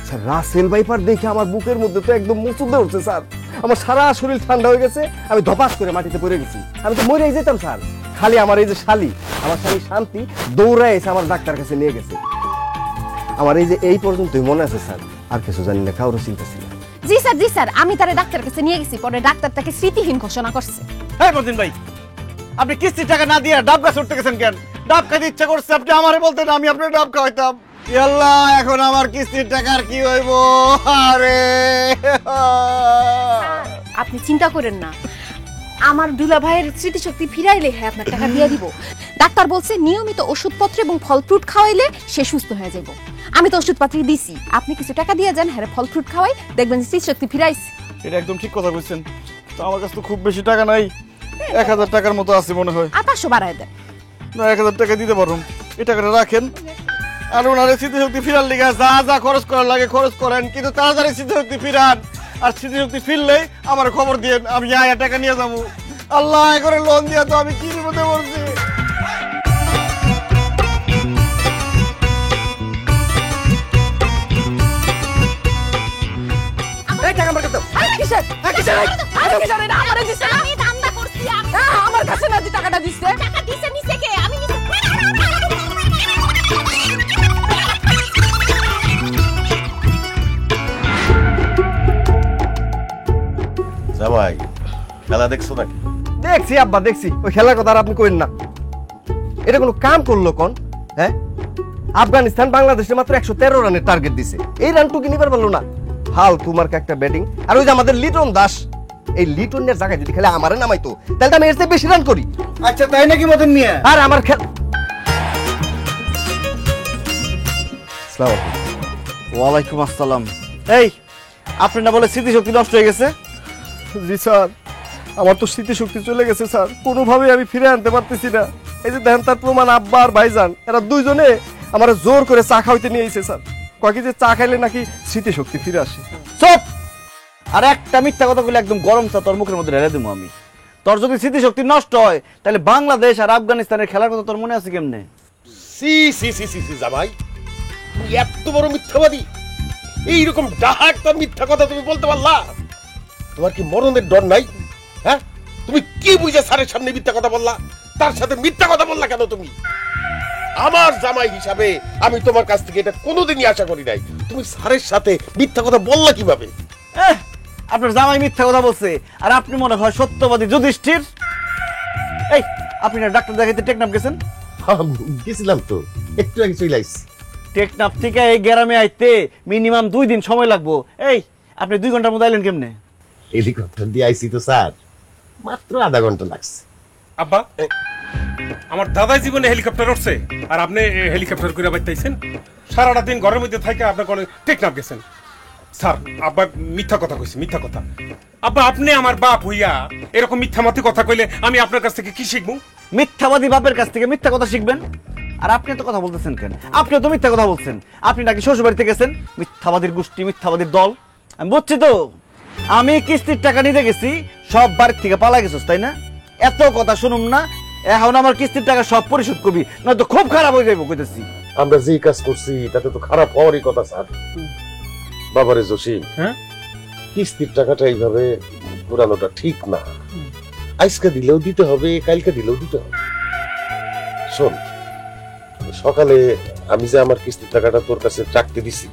Sir Russell viper দেখে আমার বুকের মধ্যে তো একদম মুচুদে উঠছে স্যার, আমার সারা শরীর ঠান্ডা হয়ে গেছে, আমি ধপাস করে মাটিতে পড়ে গেছি, আমি তো মরেই যেতাম স্যার। খালি আমার এই যে শালি, আমার শালি শান্তি দৌড়ায় এসে আমার ডাক্তার কাছে নিয়ে গেছে। আমার এই যে এই পর্যন্তই মনে আছে স্যার, আর কিছু জানি না, কারোর চিন্তা ছিল। জি স্যার আমি তারে ডাক্তার কাছে নিয়ে গেছি, পরে ডাক্তার তাকে স্মৃতিহীন ঘোষণা করছে। হ্যাঁ মতিন ভাই, আপনি কিস্তির টাকা না দিয়ে ডাব গাছ উঠতে গেছেন কেন? ডাব খাইতে ইচ্ছা করছে, আপনি আমারে বলতেন, আমি আপনার ডাব খাওয়াইতাম। আল্লাহ, এখন আমার কিস্তির টাকার কি হইব? আরে আপনি চিন্তা করেন না, আমার দুলা ভাইয়ের স্মৃতিশক্তি ফিরাইলে হ্যাঁ আপনার টাকা দিয়ে দিব। ডাক্তার বলছে নিয়মিত ওষুধপত্র এবং ফল ফ্রুট খাওয়াইলে সে সুস্থ হয়ে যাব। আমি তো ওষুধপত্র দিছি, আপনি কিছু টাকা দিয়ে যান, হ্যাঁ ফল ফ্রুট খাওয়াই, দেখবেন স্মৃতিশক্তি ফিরাইছে। এটা একদম ঠিক কথা বলছেন। তো আমার কাছে তো খুব বেশি টাকা নাই, 1000 টাকার মতো আছে মনে হয়। 500 বাড়ায় দেন। না, 1000 টাকা দিতে পারবো, এই টাকাটা রাখেন, আর ওনারে স্মৃতিশক্তি ফিরার লিগে যা যা খরচ করার লাগে খরচ করেন, কিন্তু তাড়াতাড়ি স্মৃতিশক্তি ফিরান। আর স্মৃতিশক্তি ফিরলেই আমার খবর দিয়েন, আমি আয়া টাকা নিয়ে যাবো। আল্লাহ করে লোন দিয়া তো আমি কি বিপদে পড়ছি। আমার কাছে না টাকাটা দিচ্ছে, টাকা দিছে নিছে কে? আমি জামাই খেলা দেখছো নাকি? দেখছি আব্বা দেখছি, ওই খেলার কথা আর আপনি কইন না। এটা কোনো কাম করলো কোন? হ্যাঁ, আফগানিস্তান বাংলাদেশে মাত্র 113 রানের টার্গেট দিছে, এই রানটুকু নিবার পারলো না। হাল তোমার একটা ব্যাটিং, আর ওই যে আমাদের লিটন দাস, এই লিটনের জায়গায় যদি খেলে আমারে নামাইতো, তাহলে তো আমি এর চেয়ে বেশি রান করি। আচ্ছা তাই নাকি মতন মিয়া? আর আমার খেল। ওয়ালাইকুম আসসালাম। এই, আপনি না বলে স্মৃতিশক্তি নষ্ট হয়ে গেছে? জি স্যার, আমার তো স্মৃতিশক্তি চলে গেছে স্যার, কোনোভাবেই আমি ফিরে আনতে পারতেছি না। এই যে দেখেন তার প্রমাণ, আব্বা আর ভাইজান এরা দুইজনে আমার জোর করে চা খাওয়াইতে নিয়ে এসেছে স্যার, কয়েক যে চা খাইলে নাকি স্মৃতিশক্তি ফিরে আসে। চুপ! আর একটা মিথ্যা কথা বলে একদম গরম চা তোর মুখের মধ্যে ঢেলে দেবো আমি। তোর যদি স্মৃতিশক্তি নষ্ট হয়, তাহলে বাংলাদেশ আর আফগানিস্তানের খেলার কথা তোর মনে আছে কেমনে? সি সি সি সি সি জামাই, তুমি এত বড় মিথ্যাবাদী, এইরকম ডাহাটা মিথ্যা কথা তুমি বলতে পারলা? তোমার কি মরণের ডর নাই? হ্যাঁ, তুমি কি বুঝে স্যারের সামনে মিথ্যা কথা বললা? তার সাথে মিথ্যা কথা বললা কেন তুমি? আমার জামাই হিসাবে আমি তোমার কাছ থেকে এটা কোনোদিনই আশা করি নাই। তুমি স্যারের সাথে মিথ্যা কথা বললা কিভাবে? আপনার জামাই মিথ্যা কথা বলছে, আর আপনি মনে হয় সত্যবাদী যুধিষ্ঠির। এই, আপনি না ডাক্তার দেখাইতে টেকনাফ গেছেন? গেছিলাম তো, একটু আগে চলে আইছি। টেকনাফ থেকে এই গ্রামে আইতে মিনিমাম 2 দিন সময় লাগবো। এই, আপনি 2 ঘন্টার মধ্যে আইলেন কেমনে? হেলিকপ্টার দিয়ে আইছি তো স্যার, মাত্র আধা ঘন্টা লাগছে। আব্বা, আমার দাদাই জীবনে হেলিকপ্টার উঠছে, আর আপনি হেলিকপ্টার করে বাইতেছেন? সারাটা দিন ঘরের মধ্যে থাকে আপনি কোন টেকনাফ গেছেন? স্যার, আব্বা মিথ্যা কথা কইছে, মিথ্যা কথা। আব্বা, আপনি আমার বাপ হইয়া এরকম মিথ্যামাতি কথা কইলে আমি আপনার কাছ থেকে কি শিখবো? মিথ্যাবাদী বাপের কাছ থেকে মিথ্যা কথা শিখবেন? আর আপনি তো কথা বলতেছেন কেন? আপনিও তো মিথ্যা কথা বলছেন। আপনি নাকি শ্বশুর বাড়িতে গেছেন, মিথ্যাবাদীর গোষ্ঠী, মিথ্যাবাদীর দল। আমি বুঝছি তো, আমি কিস্তির টাকা নিতে গেছি, সব বাড়ির থেকে পালা গেছিস তাই না? এত কথা শুনুম না, এখন আমার কিস্তির টাকা সব পরিশোধ করবি, নয়তো খুব খারাপ হয়ে যাইব কইতেছি। আমরা যেই কাজ করছি তাতে তো খারাপ হওয়ারই কথা স্যার। বাবারে জসিম, হ্যাঁ, কিস্তির টাকাটা এইভাবে ঘোরানোটা ঠিক না। আজকে দিলেও দিতে হবে, কালকে দিলেও দিতে হবে। শোন, সকালে আমি যে আমার কিস্তির টাকাটা তোর কাছে রাখতে দিছি,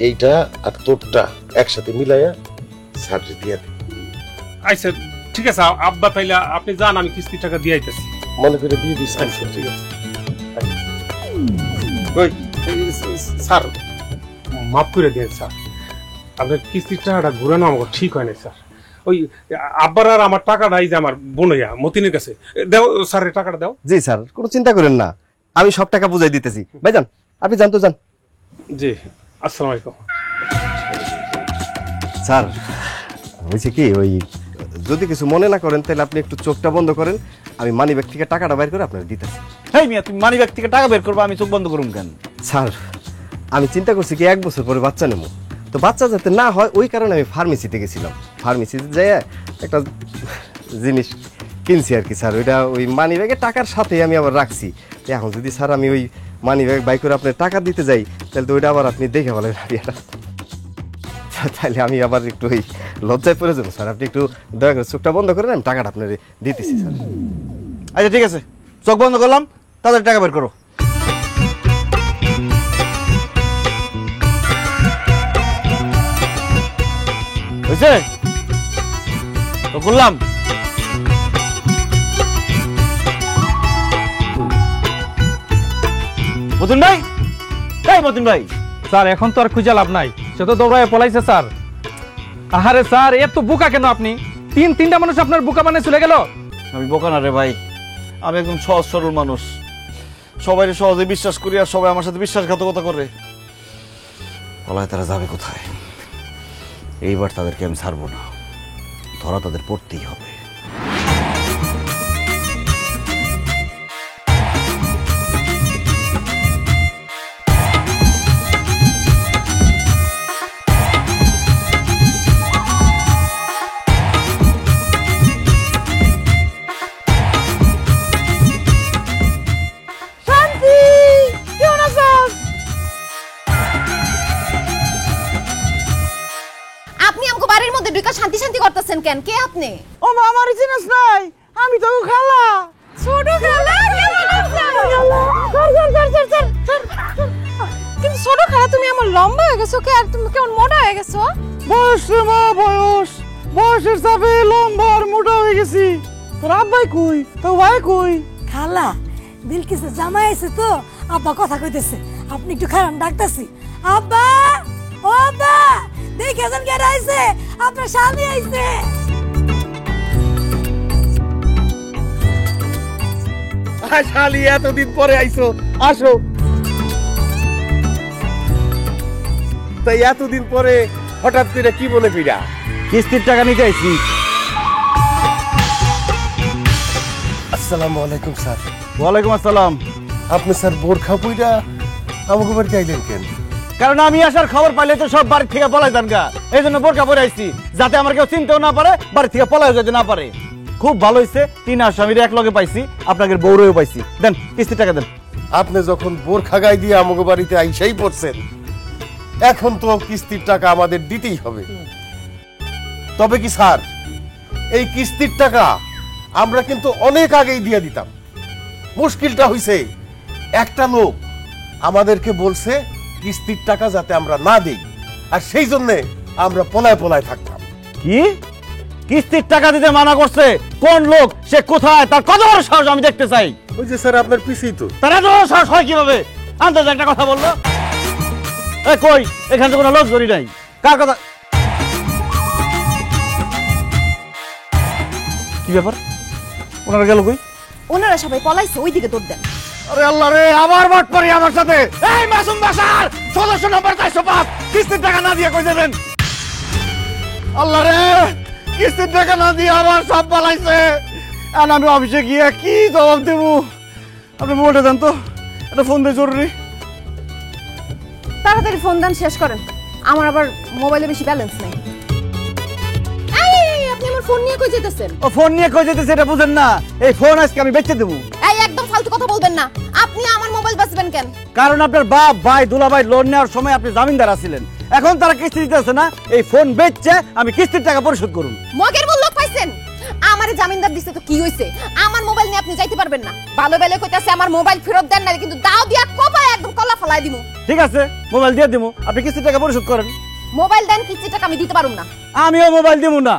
এইটা আর তোরটা একসাথে মিলাইয়া স্যারকে দিয়া দে। আচ্ছা ঠিক আছে আব্বা, তাইলে আপনি যান, আমি কিস্তির টাকা দিয়ে আইতেছি। মনে করে দিয়ে দিস। ঠিক আছে। ওই স্যার, মাফ করে দেন স্যার, আপনার কিস্তির টাকাটা ঘুরানো আমার ঠিক হয় না স্যার। ওই আব্বার আর আমার টাকাটা এই যে আমার বোনইয়া মতিনের কাছে দাও, স্যারের টাকাটা দাও। জি স্যার, কোনো চিন্তা করেন না, আমি সব টাকা বুঝাই দিতেছি। ভাইজান আপনি জান তো যান। জি, আসসালামু আলাইকুম। স্যার হয়েছে কি, ওই যদি কিছু মনে না করেন তাহলে আপনি একটু চোখটা বন্ধ করেন, আমি মানি ব্যাগ থেকে টাকাটা বের করে আপনার দিতেছি। হেই মিয়া, তুমি মানি ব্যাগ থেকে টাকা বের করবো, আমি চোখ বন্ধ করুম কেন? স্যার আমি চিন্তা করছি কি 1 বছর পরে বাচ্চা নেবো, তো বাচ্চা যাতে না হয় ওই কারণে আমি ফার্মেসিতে গেছিলাম। ফার্মেসিতে যেয়ে একটা জিনিস কিনছি আর কি স্যার। ওইটা ওই মানি ব্যাগের টাকার সাথে আমি আবার রাখছি। এখন যদি স্যার আমি ওই মানি ব্যাগ বাই করে আপনার টাকা দিতে যাই তাহলে তো ওইটা আবার আপনি দেখে বলেন তাহলে আমি আবার একটু ওই লজ্জায় পড়ে যাবো স্যার। আপনি একটু দয়া করে চোখটা বন্ধ করেন, আমি টাকাটা আপনার দিতেছি স্যার। আচ্ছা ঠিক আছে, চোখ বন্ধ করলাম, তাদের টাকা বের করো। বুঝছে তো করলাম। মতিন ভাই, তাই মতিন ভাই। স্যার এখন তো আর খুঁজে লাভ নাই, সে তো দৌড়ায় পলাইছে স্যার। আহারে স্যার এত বোকা কেন আপনি? তিনটা মানুষ আপনার বোকা বানিয়ে চলে গেল। আমি বোকা না রে ভাই, আমি একদম সহজ সরল মানুষ, সবাই সহজে বিশ্বাস করি আর সবাই আমার সাথে বিশ্বাসঘাতকতা করে। পলায় তারা যাবে কোথায়? এইবার তাদেরকে আমি ছাড়বো না, ধরা তাদের পড়তেই হবে। শান্তি শান্তি করতেছেন কেন? কে আপনি? ও মা, আমার চিনাস নাই, আমি তো খালা, ছোট খালা। কিন্তু ছোট খালা তুমি আমার লম্বা হয়ে গেছো কে? আর তুমি কেমন মোটা হয়ে গেছো? বয়স রে মা, বয়সের চাপে লম্বা আর মোটা হয়ে গেছি। তোর আব্বাই কই, তোর ভাই কই? খালা বিলকিসে জামাই আছে তো, আব্বা কথা কইতেছে, আপনি একটু খারাপ ডাকতেছি। আব্বা, ও আব্বা, দেখেছেন কে আইছে? আপনার স্বামী আইছে। শালি এতদিন পরে আইছো, আসো। তাই এতদিন পরে হঠাৎ করে কি বলে ফিরা? কিস্তির টাকা নিতে আইছি। আসসালামু আলাইকুম স্যার। ওয়ালাইকুম আসসালাম। আপনি স্যার বোরখা পইরা আমাকে বাড়িতে আইলেন কেন? কারণ আমি আসার খবর পাইলে তো সব বাড়ি থেকে পলাই যান গা, এই জন্য বোরকা পরে আইছি, যাতে আমার কেউ চিনতেও না পারে, বাড়ি থেকে পলাই যেতে না পারে। খুব ভালো হয়েছে, 3 আসামির এক লগে পাইছি, আপনাদের বউরেও পাইছি। দেন কিস্তির টাকা দেন। আপনি যখন বোরখা গায়ে দিয়ে আমাকে বাড়িতে আইসাই পড়ছেন, এখন তো কিস্তির টাকা আমাদের দিতেই হবে। তবে কি স্যার, এই কিস্তির টাকা আমরা কিন্তু অনেক আগেই দিয়ে দিতাম। মুশকিলটা হইছে একটা লোক আমাদেরকে বলছে কিস্তির টাকা যাতে আমরা না দেই, আর সেই জন্য আমরা পলায় পলায় থাকতাম। কি কিস্তির টাকা দিতে মানা করছে? কোন লোক, সে কোথায়, তার কত বড় সাহস আমি দেখতে চাই। ওই যে স্যার আপনার পিছেই তো। তারা তো সাহস হয় কিভাবে? আন্দাজ একটা কথা বললো। এ কই, এখানে তো কোনো লোক ধরি নাই, কার কথা? কি ব্যাপার, ওনারা গেল কই? ওনারা সবাই পলাইছে, ওইদিকে দৌড় দেন। আরে আল্লাহ রে, আবার বাট পারি আমার সাথে। এই মাসুম বাসার সদস্য নম্বর 405, কিস্তির টাকা না দিয়ে কই যাবেন? আল্লাহ রে, কিস্তির টাকা না দিয়ে আমার সব পালাইছে। আর আমি অফিসে গিয়ে কি জবাব দেবো? আপনি মোবাইলটা দেন তো, একটা ফোন দিয়ে জরুরি। তাড়াতাড়ি ফোন দেন, শেষ করেন, আমার আবার মোবাইলে বেশি ব্যালেন্স নেই। আপনি আমার ফোন নিয়ে কই যেতেছেন? ও ফোন নিয়ে কই যেতেছে এটা বুঝেন না? এই ফোন আজকে আমি বেচে দেবো। এই একদম ফালতু কথা বলবেন না। আপনি আমার মোবাইল বেচবেন কেন? কারণ আপনার বাপ, ভাই, দুলাভাই লোন নেওয়ার সময় আপনি জামিনদার আছিলেন, এখন তারা কিস্তি দিতেছে না, এই ফোন বেচছে আমি কিস্তির টাকা পরিশোধ করুন। মগের মূল্য পাইছেন? আমারে জামিনদার দিতে তো কি হইছে? আমার মোবাইল নিয়ে আপনি যাইতে পারবেন না। ভালো বেলে কইতাছে আমার মোবাইল ফেরত দেন না, কিন্তু দাও দিয়া কোপায় একদম কলা ফলাই দিমু। ঠিক আছে, মোবাইল দিয়ে দিমু, আপনি কিস্তির টাকা পরিশোধ করেন। মোবাইল দেন, কিস্তির টাকা আমি দিতে পারুম না। আমিও মোবাইল দিমু না।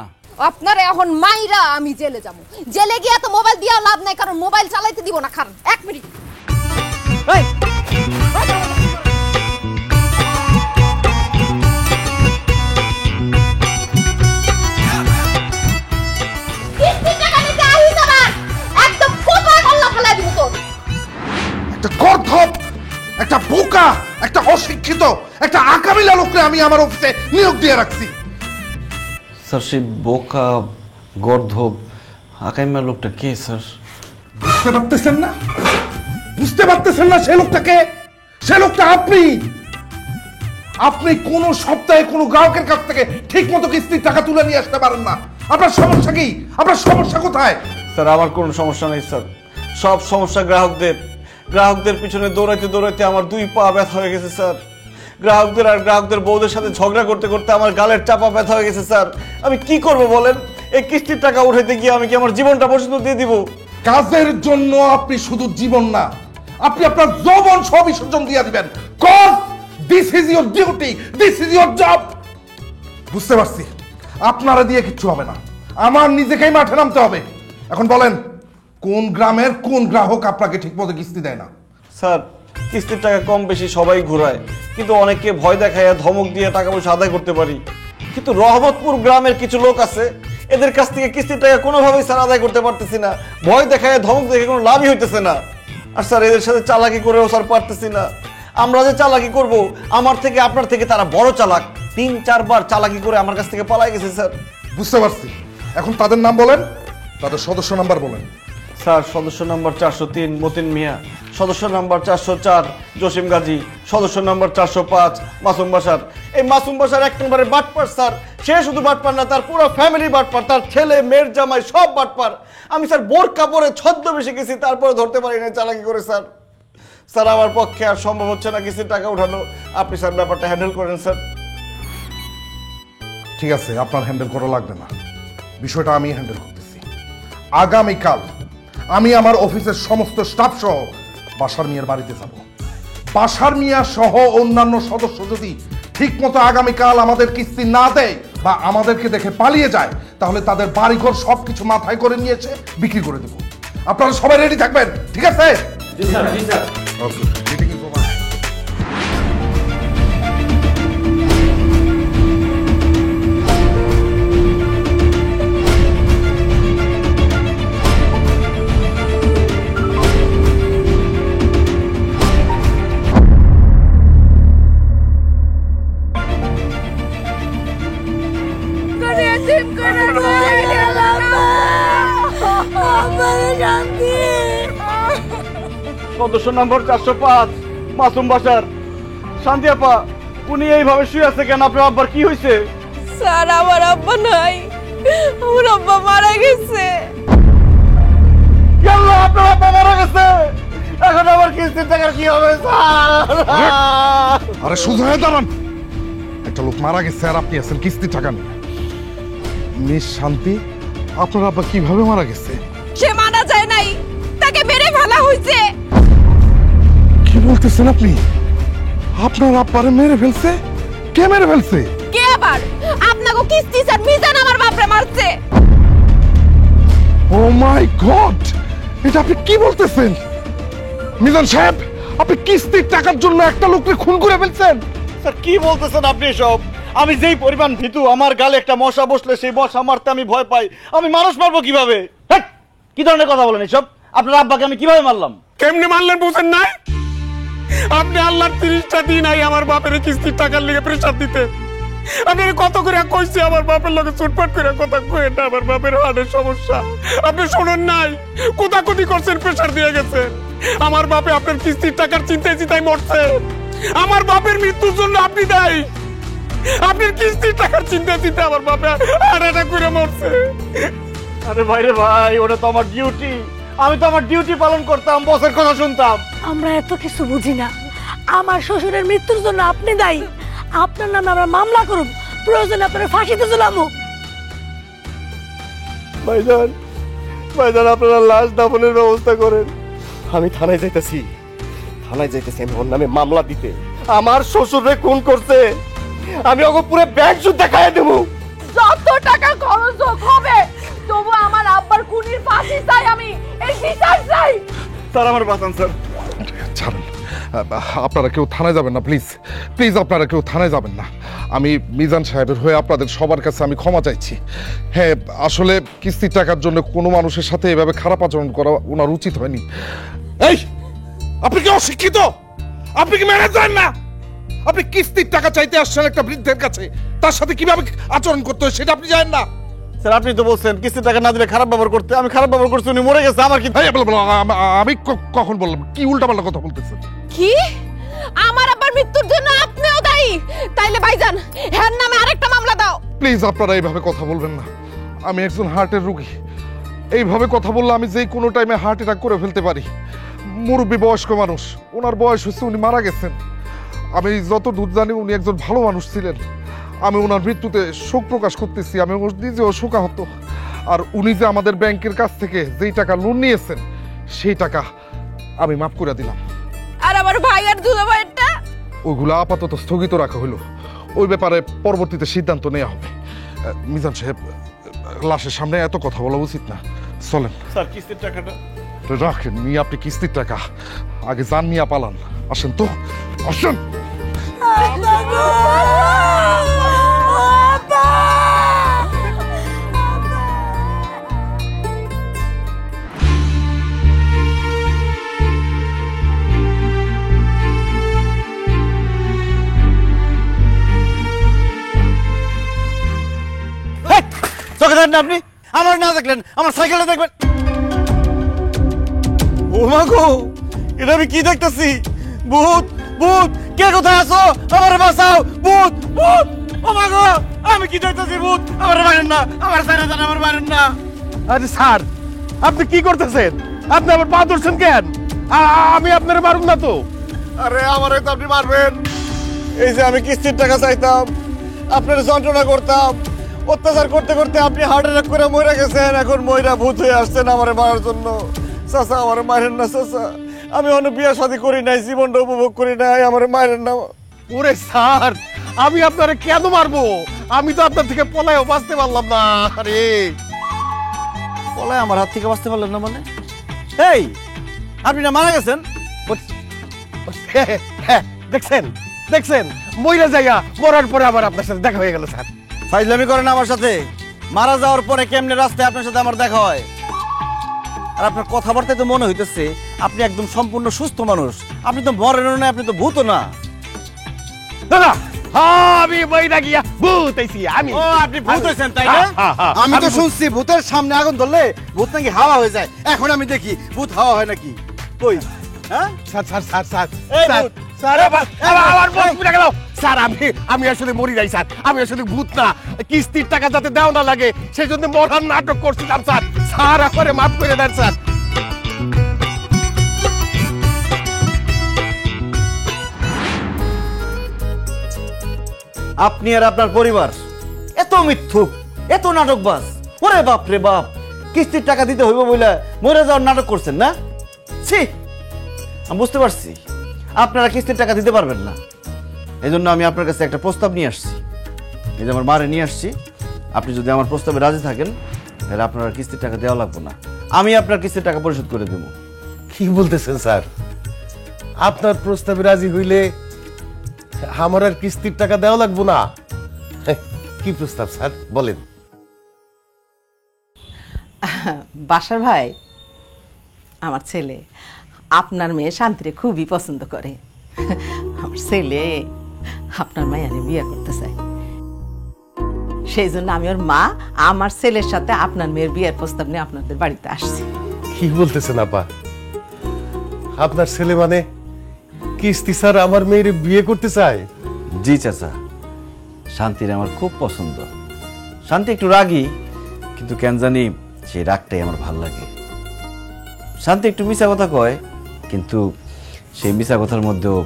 আপনার এখন মাইরা আমি জেলে যাবো। জেলে গিয়া তো মোবাইল দিয়েও লাভ নাই, কারণ মোবাইল চালাইতে দিব না। খান 1 মিনিট। এই কিস্তির টাকা নিতে আইছ আবার, একদম কোপায় কলা ফলাই দিব তোর। একটা গর্ধব, একটা বোকা, একটা অশিক্ষিত, একটা আকামিলা লোককে আমি আমার অফিসে নিয়োগ দিয়ে রাখছি। স্যার, সেই বোকা, গর্ধব, আকাইমা লোকটা কে স্যার? বুঝতে পারতেছেন না? বুঝতে পারতেছেন না সে লোকটাকে? সে লোকটা আপনি। আপনি কোন সপ্তাহে কোনো গ্রাহকের কাছ থেকে ঠিক মতো কিস্তির টাকা তুলে নিয়ে আসতে পারেন না। আপনার সমস্যা কি? আপনার সমস্যা কোথায়? স্যার আমার কোনো সমস্যা নেই স্যার, সব সমস্যা গ্রাহকদের পিছনে দৌড়াইতে দৌড়াইতে আমার 2 পা ব্যথা হয়ে গেছে স্যার। গ্রাহকদের বউদের সাথে ঝগড়া করতে করতে আমার গালের চাপা ব্যথা হয়ে গেছে স্যার। আমি কি করব বলেন? এই কিস্তির টাকা উঠাইতে গিয়ে আমি কি আমার জীবনটা পর্যন্ত দিয়ে দিব? কাজের জন্য আপনি শুধু জীবন না, আপনি আপনার যৌবন সব বিসর্জন দিয়ে দিবেন। Cause this is your duty, this is your job. বুঝতে পারছি, আপনারা দিয়ে কিচ্ছু হবে না, আমার নিজেকেই মাঠে নামতে হবে। এখন বলেন, কোন গ্রামের কোন গ্রাহক আপনাকে ঠিকমতো কিস্তি দেয় না? স্যার কিস্তির টাকা কম বেশি সবাই ঘুরায়, কিন্তু অনেককে ভয় দেখাইয়া ধমক দিয়ে টাকা পয়সা আদায় করতে পারি। কিন্তু রহমতপুর গ্রামের কিছু লোক আছে, এদের কাছ থেকে কিস্তির টাকা কোনোভাবেই স্যার আদায় করতে পারতেছি না। ভয় দেখাইয়া ধমক দেখে কোনো লাভই হইতেছে না। আর স্যার এদের সাথে চালাকি করেও স্যার পারতেছি না। আমরা যে চালাকি করব, আমার থেকে আপনার থেকে তারা বড় চালাক। 3-4 বার চালাকি করে আমার কাছ থেকে পালাই গেছে স্যার। বুঝতে পারছি, এখন তাদের নাম বলেন, তাদের সদস্য নাম্বার বলেন। স্যার সদস্য নাম্বার 403 মতিন মিয়া, সদস্য নাম্বার 404 জসিম গাজী, সদস্য নাম্বার 405 মাসুম বাসার। এই মাসুম বাসার 1 নম্বরের বাটপার স্যার। সে শুধু বাটপার না, তার পুরো ফ্যামিলি বাটপার, তার ছেলে মেয়ের জামাই সব বাটপার। আমি স্যার বোরকা পরে ছদ্মবেশে গেছি, তারপরে ধরতে পারি না চালাকি করে স্যার। স্যার আমার পক্ষে আর সম্ভব হচ্ছে না কিস্তির টাকা উঠানো। আপনি স্যার ব্যাপারটা হ্যান্ডেল করেন স্যার। ঠিক আছে, আপনার হ্যান্ডেল করা লাগবে না, বিষয়টা আমি হ্যান্ডেল করতেছি। আগামীকাল আমি আমার অফিসের সমস্ত স্টাফ সহ বাসার মিয়ার বাড়িতে যাব। বাসার মিয়া সহ অন্যান্য সদস্য যদি ঠিক মতো আগামীকাল আমাদের কিস্তি না দেয় বা আমাদেরকে দেখে পালিয়ে যায়, তাহলে তাদের বাড়িঘর সবকিছু মাথায় করে নিয়েছে বিক্রি করে দেব। আপনারা সবাই রেডি থাকবেন, ঠিক আছে? জি স্যার, জি sir. Okay, meeting is over. সদস্য নম্বর 405 মাসুম বাসার। শান্তি আপা, উনি এইভাবে শুয়ে আছে কেন? আপনার আব্বার কি হয়েছে? স্যার আমার আব্বা নাই, আমার আব্বা মারা গেছে। আল্লাহ, আপনার আব্বা মারা গেছে। এখন আমার কিস্তির টাকার কি হবে স্যার? আরে সোজা হয়ে দাঁড়ান, একটা লোক মারা গেছে আর আপনি আছেন কিস্তির টাকা নিয়ে। মিস শান্তি, আপনার আব্বা কিভাবে মারা গেছে? সে মারা যায় নাই, তাকে মেরে ফেলা হয়েছে। কি বলতেছেন আপনি? আপনার আব্বারে মেরে ফেলছে? কে মেরে ফেলছে? কে আবার? আপনাকে কিস্তি স্যার মিজান আমার বাপরে মারছে। ও মাই গড, এটা আপনি কি বলতেছেন? মিজান সাহেব, আপনি কিস্তির টাকার জন্য একটা লোককে খুন করে ফেলছেন? স্যার কি বলতেছেন আপনি সব? আমি যেই পরিমাণ ভীতু, আমার গালে একটা মশা বসলে সেই মশা মারতে আমি ভয় পাই। আমি মানুষ মারবো কিভাবে? কি ধরনের কথা বলেন এসব? আপনার আব্বাকে আমি কিভাবে মারলাম? কেমনে মারলেন বুঝেন নাই? আপনি আল্লাহর 30টা দিন আই আমার বাপের কিস্তির টাকার লেগে প্রেসার দিতে। আপনি কত করে কইছি আমার বাপের লগে চুটপাট করে কথা কই না, আমার বাপের হার্টের সমস্যা। আপনি শুনুন নাই, কোথাকুতি করছেন, প্রেসার দিয়ে গেছে। আমার বাপে আপনার কিস্তির টাকার চিন্তায় চিন্তায় মরছে। আমার বাপের মৃত্যুর জন্য আপনি দায়ী। আপনার কিস্তির টাকার চিন্তা চিন্তা আমার বাপে হার্ট অ্যাটাক করে মরছে। আরে ভাই রে ভাই, ওটা তো আমার ডিউটি। আমি তো আমার ডিউটি পালন করতাম, বসের কথা শুনতাম। আমরা এত কিছু বুঝি না। আমার শ্বশুরের মৃত্যুর জন্য আপনি দায়ী। আপনার নামে আমরা মামলা করব, প্রয়োজনে আপনার ফাঁসিতে ঝুলাবো। ভাইজান, ভাইজান আপনারা লাশ দাফনের ব্যবস্থা করেন। আমি থানায় যাইতেছি, আমি ওর নামে মামলা দিতে। আমার শ্বশুরে খুন করছে, আমি ওকে পুরো ব্যাংক সুদ দেখায় দেব। যত টাকা খরচ হবে তবু আমার আব্বার খুনির ফাঁসি চাই, আমি এই বিচার চাই। স্যার আমার বাঁচান স্যার। ছাড়েন, আপনারা কেউ থানায় যাবেন না, প্লিজ প্লিজ, আপনারা কেউ থানায় যাবেন না। আমি মিজান সাহেবের হয়ে আপনাদের সবার কাছে আমি ক্ষমা চাইছি। হ্যাঁ, আসলে কিস্তির টাকার জন্য কোনো মানুষের সাথে এভাবে খারাপ আচরণ করা ওনার উচিত হয়নি। এই, আপনি কি অশিক্ষিত? আপনি কি ম্যানেজ জানেন না? আপনি কিস্তির টাকা চাইতে আসছেন একটা বৃদ্ধের কাছে, তার সাথে কিভাবে আচরণ করতে হয় সেটা আপনি জানেন না? স্যার আপনি তো বলছেন কিস্তির টাকা না দিলে খারাপ ব্যবহার করতে। আমি খারাপ ব্যবহার করছি, উনি মরে গেছে। আমার কি? আমি কখন বললাম? কি উল্টাপাল্টা কথা বলতেছেন? কি? আমার আব্বার মৃত্যুর জন্য আপনিও দায়ী? তাই তাইলে ভাইজান হ্যার নামে আরেকটা মামলা দাও। প্লিজ আপনারা এইভাবে কথা বলবেন না, আমি একজন হার্টের রোগী। এইভাবে কথা বললে আমি যে কোনো টাইমে হার্ট অ্যাটাক করে ফেলতে পারি। মুরব্বী বয়স্ক মানুষ, ওনার বয়স হচ্ছে, উনি মারা গেছেন। আমি যত দূর জানি উনি একজন ভালো মানুষ ছিলেন। আমি ওনার মৃত্যুতে শোক প্রকাশ করতেছি, আমি নিজেও শোকাহত। আর উনি যে আমাদের ব্যাংকের কাছ থেকে যেই টাকা লোন নিয়েছেন সেই টাকা আমি মাফ করে দিলাম। আর আমার ভাই আর দুলাভাইটা ওইগুলো আপাতত স্থগিত রাখা হলো, ওই ব্যাপারে পরবর্তীতে সিদ্ধান্ত নেওয়া হবে। মিজান সাহেব, লাশের সামনে এত কথা বলা উচিত না, চলেন। স্যার কিস্তির টাকাটা রাখেন মিয়া, আপনি কিস্তির টাকা আগে যান মিয়া, পালান। আসেন তো, আসেন। চোখে দেখেন না আপনি, আমার না দেখলেন আমার সাইকেলে দেখবেন। ও মা গো, এটা আমি কি দেখতেছি? ভূত ভূত, কে কোথায় আছো? আমারে বাঁচাও, ভূত ভূত। ও মা গো, আমি কি দেখতেছি? ভূত, আমারে মারেন না, আমার ছেড়ে দেন, আমার মারেন না। আরে স্যার, আপনি কি করতেছেন? আপনি আমার পা ধরছেন কেন? আমি আপনার মারুন না তো। আরে আমারে তো আপনি মারবেন। এই যে আমি কিস্তির টাকা চাইতাম, আপনার যন্ত্রণা করতাম, অত্যাচার করতে করতে আপনি হার্ট অ্যাটাক করে মরে গেছেন, এখন মইরা ভূত হয়ে আসছেন আমারে মারার জন্য। চাচা আমারে মারেন না চাচা, আমি অন্য বিয়ে শাদী করি নাই, জীবনটা উপভোগ করি নাই, আমারে মারেন না। ওরে স্যার, আমি আপনারে কেন মারবো? আমি তো আপনার থেকে পলায়ও বাঁচতে পারলাম না। আরে পলায় আমার হাত থেকে বাঁচতে পারলেন না মানে? এই আপনি না মারা গেছেন? দেখছেন দেখছেন, মইরা যাইয়া মরার পরে আবার আপনার সাথে দেখা হয়ে গেল স্যার। ফাইজলামি করেন আমার সাথে? মারা যাওয়ার পরে কেমনে রাস্তায় আপনার সাথে আমার দেখা হয়? আর আপনার কথাবার্তায় তো মনে হইতেছে আপনি একদম সম্পূর্ণ সুস্থ মানুষ। আপনি তো মরেনও না, আপনি তো ভূতও না। দাদা, আমি বইরা গিয়া ভূত হইছি। আমি ও, আপনি ভূত হইছেন তাই না? আমি তো শুনছি ভূতের সামনে আগুন ধরলে ভূত নাকি হাওয়া হয়ে যায়। এখন আমি দেখি ভূত হাওয়া হয় নাকি। কই? হ্যাঁ স্যার স্যার স্যার স্যার এই স্যার, ভূত। স্যার আমার বস পুড়ে গেল। স্যার আমি আসলে মরি নাই স্যার, আমি আসলে ভূত না। কিস্তির টাকা যাতে দেওয়া না লাগে সেই জন্য মরার নাটক করছিলাম স্যার। স্যার আমারে মাফ করে দেন স্যার। আপনি আর আপনার পরিবার এত মিথ্যুক, এত নাটকবাজ। ওরে বাপ রে বাপ, কিস্তির টাকা দিতে হইব বলে মরে যাওয়ার নাটক করছেন না? ছি, আমি বুঝতে পারছি আপনারা কিস্তির টাকা দিতে পারবেন না। এই জন্য আমি আপনার কাছে একটা প্রস্তাব নিয়ে আসছি। এই যে আমার মারে নিয়ে আসছি, আপনি যদি আমার প্রস্তাবে রাজি থাকেন তাহলে আপনার আর কিস্তির টাকা দেওয়া লাগবে না, আমি আপনার কিস্তির টাকা পরিশোধ করে দেবো। কি বলতেছেন স্যার? আপনার প্রস্তাবে রাজি হইলে আমার আর কিস্তির টাকা দেওয়া লাগবো না? কি প্রস্তাব স্যার, বলেন। বাসার ভাই, আমার ছেলে আপনার মেয়ে শান্তিরে খুবই পছন্দ করে। আমার ছেলে আপনার মায়ারে বিয়ে করতে চাই। সেই জন্য আমি ওর মা আমার ছেলের সাথে আপনার মেয়ের বিয়ের প্রস্তাব নিয়ে আপনাদের বাড়িতে আসছি। কি বলতেছেন আপা? আপনার ছেলে মানে কিস্তি স্যার আমার মেয়ের বিয়ে করতে চায়? জি চাচা, শান্তির আমার খুব পছন্দ। শান্তি একটু রাগী, কিন্তু কেন জানি সেই রাগটাই আমার ভাল লাগে। শান্তি একটু মিছা কথা কয়, কিন্তু সেই মিছা কথার মধ্যেও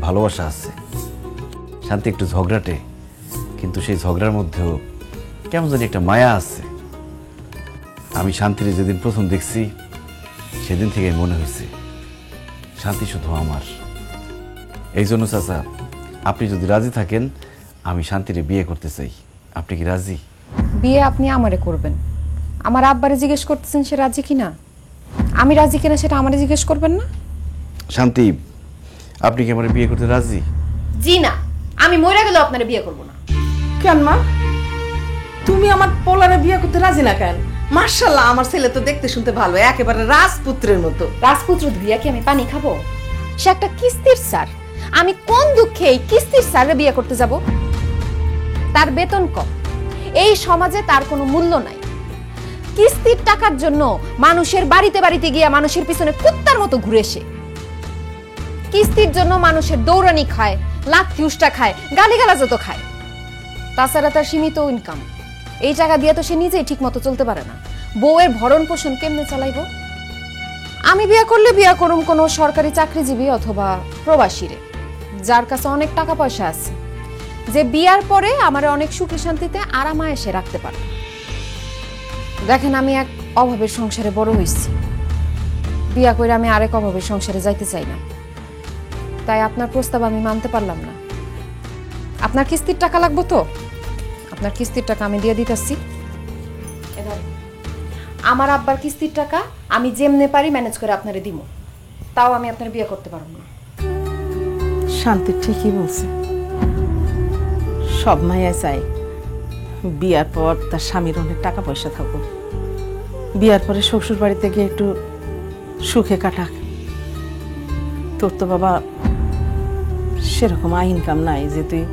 ভালোবাসা আছে। শান্তি একটু ঝগড়াটে, কিন্তু সেই ঝগড়ার মধ্যেও কেমন জানি একটা মায়া আছে। আমি শান্তির যেদিন প্রথম দেখছি সেদিন থেকে মনে হয়েছে শান্তি শুধু আমার। এই জন্য চাচা, আপনি যদি রাজি থাকেন আমি শান্তিরে বিয়ে করতে চাই। আপনি কি রাজি? বিয়ে আপনি আমারে করবেন, আমার আব্বারে জিজ্ঞেস করতেছেন সে রাজি কিনা? আমি রাজি কিনা সেটা আমারে জিজ্ঞেস করবেন না? শান্তি, আপনি কি আমার বিয়ে করতে রাজি? জি না, আমি মরে গেলেও আপনারে বিয়ে করব না। কেন মা, তুমি আমার পোলারে বিয়ে করতে রাজি না কেন? মাশাআল্লাহ, আমার ছেলে তো দেখতে শুনতে ভালো, একেবারে রাজপুত্রের মতো। রাজপুত্র দিয়া কি আমি পানি খাবো? সে একটা কিস্তির স্যার, আমি কোন দুঃখে এই কিস্তির স্যারে বিয়ে করতে যাব? তার বেতন কম, এই সমাজে তার কোনো মূল্য নাই। কিস্তির টাকার জন্য মানুষের বাড়িতে বাড়িতে গিয়ে মানুষের পিছনে কুত্তার মতো ঘুরে সে। কিস্তির জন্য মানুষের দৌড়ানি খায়, লাত্তি উষ্টা খায়, গালিগালাজও তো খায়। তাছাড়া তার সীমিত ইনকাম, এই টাকা দিয়ে তো সে নিজেই ঠিক মতো চলতে পারে না। বউয়ের ভরণ পোষণ কেমনে চালাইব? আমি বিয়া করলে বিয়া করুম কোনো সরকারি চাকরিজীবী অথবা প্রবাসীরে, যার কাছে অনেক টাকা পয়সা আছে, যে বিয়ার পরে আমার অনেক সুখে শান্তিতে আরামায় এসে রাখতে পারে। দেখেন, আমি এক অভাবের সংসারে বড় হইছি, বিয়া করে আমি আরেক অভাবের সংসারে যাইতে চাই না। তাই আপনার প্রস্তাব আমি মানতে পারলাম না। আপনার কিস্তির টাকা লাগবে তো? আপনার কিস্তির টাকা আমি দিয়ে দিতেছি। আমার আব্বার কিস্তির টাকা আমি যেমনে পারি ম্যানেজ করে আপনারে দিব, তাও আমি আপনার বিয়ে করতে পারব না। শান্তি ঠিকই বলছে। সব মাইয়া চাই বিয়ার পর তার স্বামীর অনেক টাকা পয়সা থাকুক, বিয়ার পরে শ্বশুর বাড়িতে গিয়ে একটু সুখে কাটাক। তোর তো বাবা সেরকম ইনকাম নাই যে তুই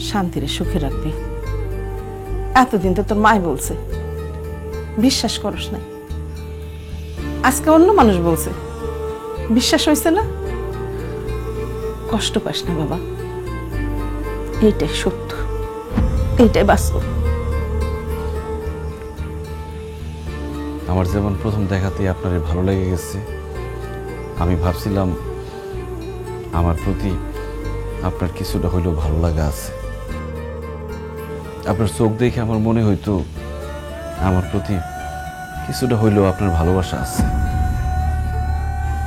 শান্তিরে সুখে রাখবি। এতদিন তো তোর মাই বলছে, বিশ্বাস করস নাই। আজকে অন্য মানুষ বলছে, বিশ্বাস হয়েছে না? কষ্ট পাস না বাবা, এইটাই সত্য, এইটাই বাস্তব। আমার যেমন প্রথম দেখাতেই আপনার ভালো লেগে গেছে, আমি ভাবছিলাম আমার প্রতি আপনার কিছুটা হইলেও ভালো লাগা আছে। আপনার চোখ দেখে আমার মনে হইতো আমার প্রতি কিছুটা হইলেও আপনার ভালোবাসা আছে।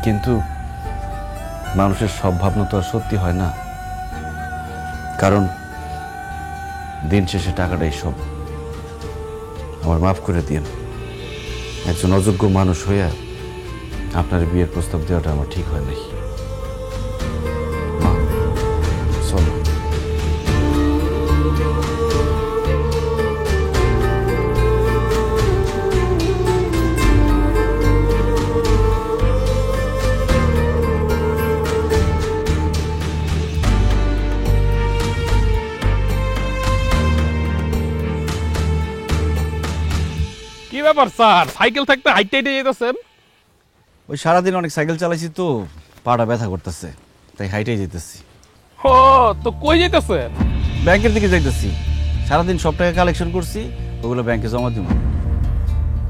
কিন্তু মানুষের সব ভাবনা তো আর সত্যি হয় না, কারণ দিন শেষে টাকাটাই সব। আমার মাফ করে দিন, একজন অযোগ্য মানুষ হইয়া আপনার বিয়ের প্রস্তাব দেওয়াটা আমার ঠিক হয় নাই। চলো। কি ব্যাপার স্যার, সাইকেল থাকতে হাইটে হাইটে যেতেছেন? ওই সারাদিন অনেক সাইকেল চালাইছি তো পাটা ব্যথা করতেছে, তাই হাইটেই যেতেছি। ও, তো কই যেতেছেন? ব্যাংকের দিকে যাইতেছি। সারাদিন সব টাকা কালেকশন করছি, ওগুলো ব্যাংকে জমা দিব।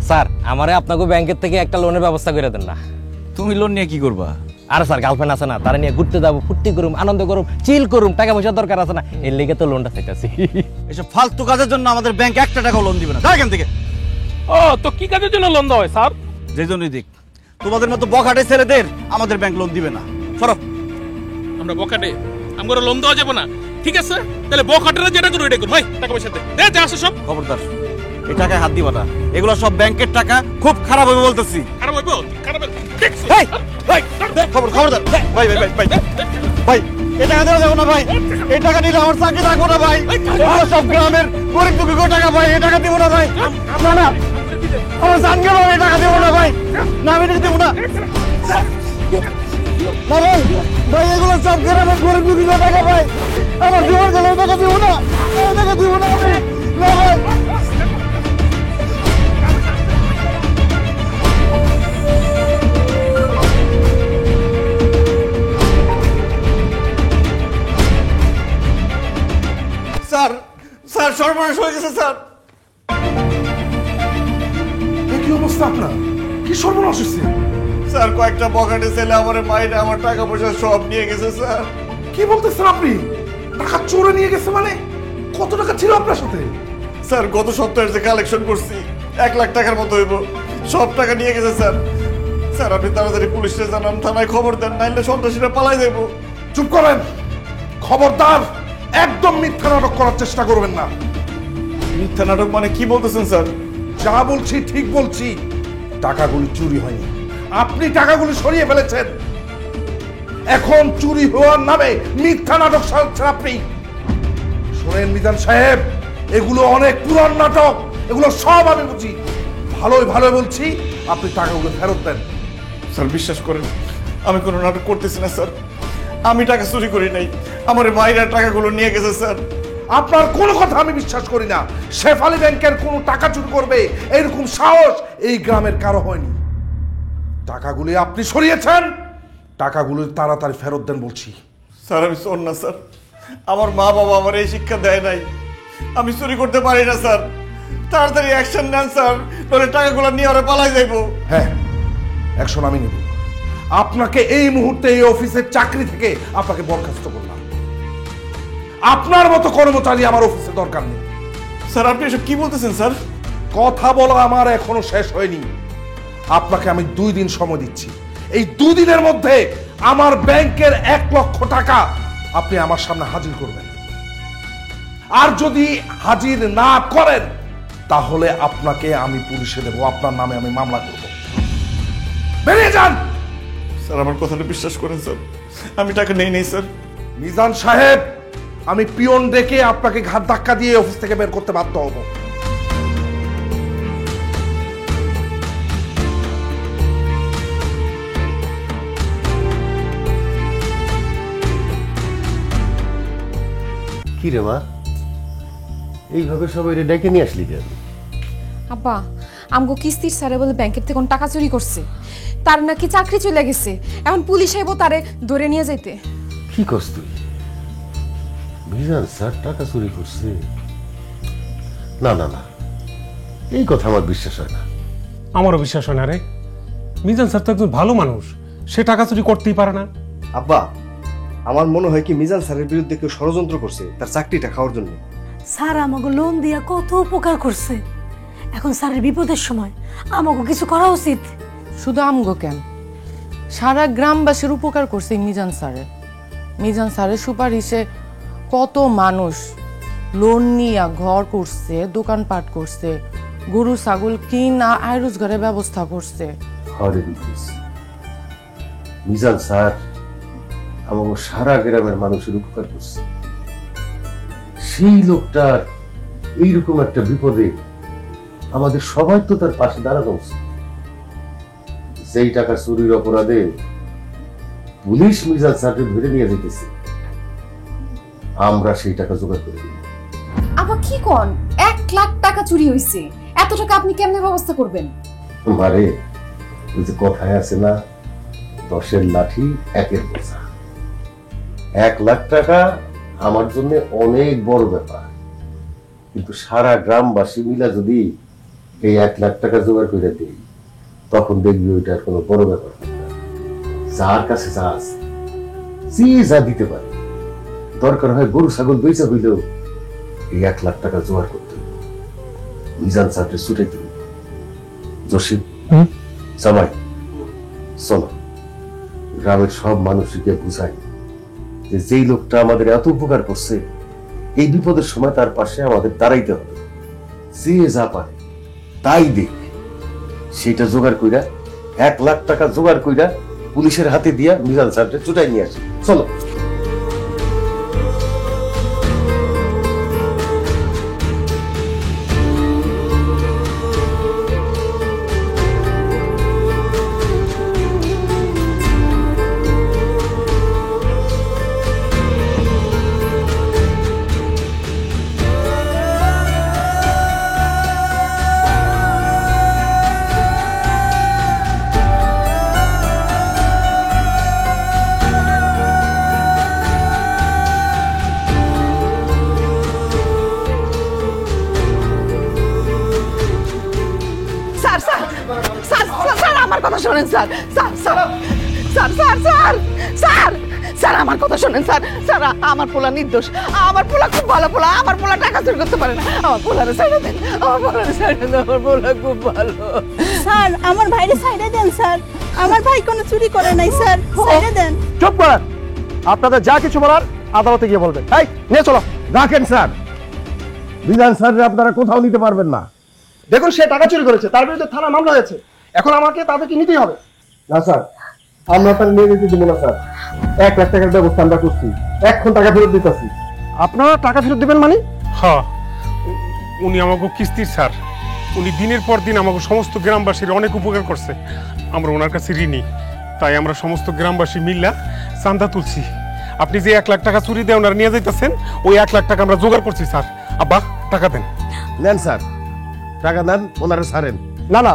স্যার, আমারে আপনাকে ব্যাংকের থেকে একটা লোনের ব্যবস্থা করে দেন না। তুমি লোন নিয়ে কি করবা? আরে স্যার, গার্লফ্রেন্ড আছে না, তারা নিয়ে ঘুরতে যাবো, ফুর্তি করুম, আনন্দ করুম, চিল করুম, টাকা পয়সার দরকার আছে না, এর লেগে তো লোনটা চাইতেছি। এসব ফালতু কাজের জন্য আমাদের ব্যাংক একটা টাকাও লোন দিবে না। যা এখান থেকে। ও, তো কি কাজের জন্য লোন দেওয়া হয় স্যার? যে জন্যই দিক, তোমাদের মতো বখাটে ছেলেদের আমাদের ব্যাংক লোন দিবে না। সরো। আমরা বখাটে, আমরা লোন দেওয়া যাবে না। ঠিক আছে, তাহলে বখাটেরা যেটা করো এটা করো। ভাই, টাকা পয়সা দে, দে যা আছে সব। খবরদার, এই টাকায় হাত দিবা না। এগুলো সব ব্যাংকের টাকা, খুব খারাপ হবে বলতেছি। খারাপ হইবো, খারাপ হবে। এই, ভাই, খবরদার। ভাই ভাই ভাই ভাই ভাই, এই টাকা দেওয়া যাবে না ভাই। এই টাকা নিলে আমার চাকরি থাকবো না ভাই। আমরা সব গ্রামের গরিব দুঃখী টাকা ভাই, এই টাকা দিব না ভাই। না না, আমার জান গেল, এই টাকা দিব না ভাই। না, আমি টাকা দিব না। না ভাই, ভাই এগুলো সব গ্রামের গরিব দুঃখী টাকা ভাই। আমার জীবন গেল, টাকা দিব না, টাকা দিব না আমি। না ভাই। স্যার, স্যার সর্বনাশ হয়ে গেছে স্যার। কি অবস্থা আপনার? কি সর্বনাশ হচ্ছে? স্যার, কয়েকটা বখাটে ছেলে আমার মাইরে আমার টাকা পয়সা সব নিয়ে গেছে স্যার। কি বলতেছেন আপনি? টাকা চোরে নিয়ে গেছে মানে? কত টাকা ছিল আপনার সাথে? স্যার, গত সপ্তাহে যে কালেকশন করছি 1 লাখ টাকার মতো হইব, সব টাকা নিয়ে গেছে স্যার। স্যার, আপনি তাড়াতাড়ি পুলিশে জানান, থানায় খবর দেন, নাইলে সন্ত্রাসীরা পালাই যাবো। চুপ করেন, খবরদার একদম মিথ্যা নাটক করার চেষ্টা করবেন না। মিথ্যা নাটক মানে কি বলতেছেন স্যার? যা বলছি ঠিক বলছি। টাকাগুলি চুরি হয়নি, আপনি টাকাগুলি সরিয়ে ফেলেছেন। এখন চুরি হওয়ার নামে মিথ্যা নাটক সাজাচ্ছেন আপনি। শোনেন মিজান সাহেব, এগুলো অনেক পুরান নাটক, এগুলো সব আমি বুঝি। ভালোই ভালোই বলছি, আপনি টাকাগুলো ফেরত দেন। স্যার, বিশ্বাস করেন, আমি কোনো নাটক করতেছি না স্যার। আমি টাকা চুরি করি নাই, আমার মাইরা টাকাগুলো নিয়ে গেছে স্যার। আপনার কোনো কথা আমি বিশ্বাস করি না। শেফালি ব্যাংকের কোনো টাকা চুরি করবে এরকম সাহস এই গ্রামের কারো হয়নি। টাকাগুলি আপনি সরিয়েছেন, টাকাগুলো তাড়াতাড়ি ফেরত দেন বলছি। স্যার আমি চোর না স্যার, আমার মা বাবা আমার এই শিক্ষা দেয় নাই, আমি চুরি করতে পারি না স্যার। তাড়াতাড়ি অ্যাকশন নেন স্যার, নইলে টাকাগুলো নিয়ে ওরা পালাই যাইবো। হ্যাঁ, অ্যাকশন আমি নেব। আপনাকে এই মুহূর্তে এই অফিসের চাকরি থেকে আপনাকে বরখাস্ত করলাম। আপনার মতো কর্মচারী আমার অফিসে দরকার নেই। স্যার আপনি এসব কি বলতেছেন স্যার? কথা বলা আমার এখনো শেষ হয়নি। আপনাকে আমি 2 দিন সময় দিচ্ছি। এই 2 দিনের মধ্যে আমার ব্যাংকের 1 লক্ষ টাকা আপনি আমার সামনে হাজির করবেন। আর যদি হাজির না করেন তাহলে আপনাকে আমি পুলিশে দেব, আপনার নামে আমি মামলা করব। বেরিয়ে যান। স্যার আমার কথাটা বিশ্বাস করেন স্যার, আমি টাকা নেই স্যার। মিজান সাহেব, আমি পিয়ন ডেকে আপনাকে ঘাট ধাক্কা দিয়ে অফিস থেকে বের করতে বাধ্য হব। কি রে মা, এইভাবে সবাই ডেকে নিয়ে আসলি কেন? আব্বা, আমগো কিস্তির স্যারে বলে ব্যাংকের থেকে টাকা চুরি করছে, তার নাকি চাকরি চলে গেছে, এখন পুলিশ আইবো তারে ধরে নিয়ে যাইতে। কি করছ তুই? মিজান স্যার টাকা চুরি করছে? না না না, এই কথা আমার বিশ্বাস হয় না। আমারও বিশ্বাস হয় না রে। মিজান স্যার তো একজন ভালো মানুষ, সে টাকা চুরি করতেই পারে না। আব্বা, আমার মনে হয় কি মিজান স্যারের বিরুদ্ধে কেউ ষড়যন্ত্র করছে তার চাকরিটা খাওয়ার জন্য। স্যার আমাকে লোন দিয়া কত উপকার করছে, এখন স্যারের বিপদের সময় আমাকে কিছু করা উচিত। শুধু আমগো কেন, সারা গ্রামবাসীর উপকার করছে মিজান স্যারে। মিজান স্যারের সুপারিশে কত মানুষ লোন নিয়ে ঘর করছে, দোকানপাট করছে, গরু ছাগল কিনা আয় রোজগারের ব্যবস্থা করছে। হরে বিদেশ মিজান স্যার আমাকে সারা গ্রামের মানুষের উপকার করছে। সেই লোকটার এইরকম একটা বিপদে আমাদের সবাই তো তার পাশে দাঁড়ানো উচিত। যেই টাকা চুরির অপরাধে পুলিশ মিজান স্যারকে ধরে নিয়ে যেতেছে, আমরা সেই টাকা জোগাড় করে দিই। আবার কি কোন 1 লাখ টাকা চুরি হইছে, এত টাকা আপনি কেমনে ব্যবস্থা করবেন? মারে, ওই যে কথায় আছে না, 10-এর লাঠি 1-এর বোঝা। 1 লাখ টাকা আমার জন্য অনেক বড় ব্যাপার, কিন্তু সারা গ্রামবাসী মিলা যদি এই 1 লাখ টাকা জোগাড় করে দিই, তখন দেখবি ওইটার কোনো বড় ব্যাপার না। যার কাছে যা আছে, যে যা দিতে পারে, দরকার হয় গরু ছাগল বেচা হইলেও এই 1 লাখ টাকা জোগাড় করতে হবে। মিজান স্যারকে ছুটাইতে হবে। জসিম, জামাই, শোনো, গ্রামের সব মানুষকে বুঝাই যে যেই লোকটা আমাদের এত উপকার করছে, এই বিপদের সময় তার পাশে আমাদের দাঁড়াইতে হবে। যে যা পারে তাই দেখ, সেটা জোগাড় কইরা 1 লাখ টাকা জোগাড় কইরা পুলিশের হাতে দিয়া মিজান স্যারকে ছুটাই নিয়ে আসি। চলো। স্যার স্যার স্যার স্যার আমার কথা শোনেন sir. Sir sir sir sir sir sir sir আমার কথা শোনেন স্যার। স্যার আমার পোলা নির্দোষ, আমার পোলা খুব ভালো পোলা, আমার পোলা টাকা চুরি করতে পারে না। আমার পোলারে সাইডে দেন, আমার পোলারে সাইডে দেন, আমার পোলা খুব ভালো। স্যার আমার ভাইরে সাইডে দেন স্যার, আমার ভাই কোনো চুরি করে নাই স্যার, সাইডে দেন। চুপ করেন, আপনাদের যা কিছু বলার আদালতে গিয়ে বলবেন। এই নিয়ে চলো। রাখেন স্যার, মিজান স্যারকে আপনারা কোথাও নিতে পারবেন না। দেখুন সে টাকা চুরি করেছে, তার বিরুদ্ধে থানা মামলা হয়েছে, এখন আমাকে তাদেরকে নিতেই হবে। না স্যার, আমরা তার নিয়ে যেতে দেবো না স্যার। 1 লাখ টাকার ব্যবস্থা আমরা করছি, এখন টাকা ফেরত দিতেছি। আপনারা টাকা ফেরত দিবেন মানে? হ্যাঁ, উনি আমাকে কিস্তির স্যার, উনি দিনের পর দিন আমাকে সমস্ত গ্রামবাসীর অনেক উপকার করছে। আমরা ওনার কাছে ঋণী, তাই আমরা সমস্ত গ্রামবাসী মিল্লা চান্দা তুলছি। আপনি যে 1 লাখ টাকা চুরি দিয়ে ওনারা নিয়ে যাইতেছেন, ওই 1 লাখ টাকা আমরা জোগাড় করছি স্যার। আব্বা টাকা দেন। নেন স্যার, টাকা দেন, ওনারা ছাড়েন। না না,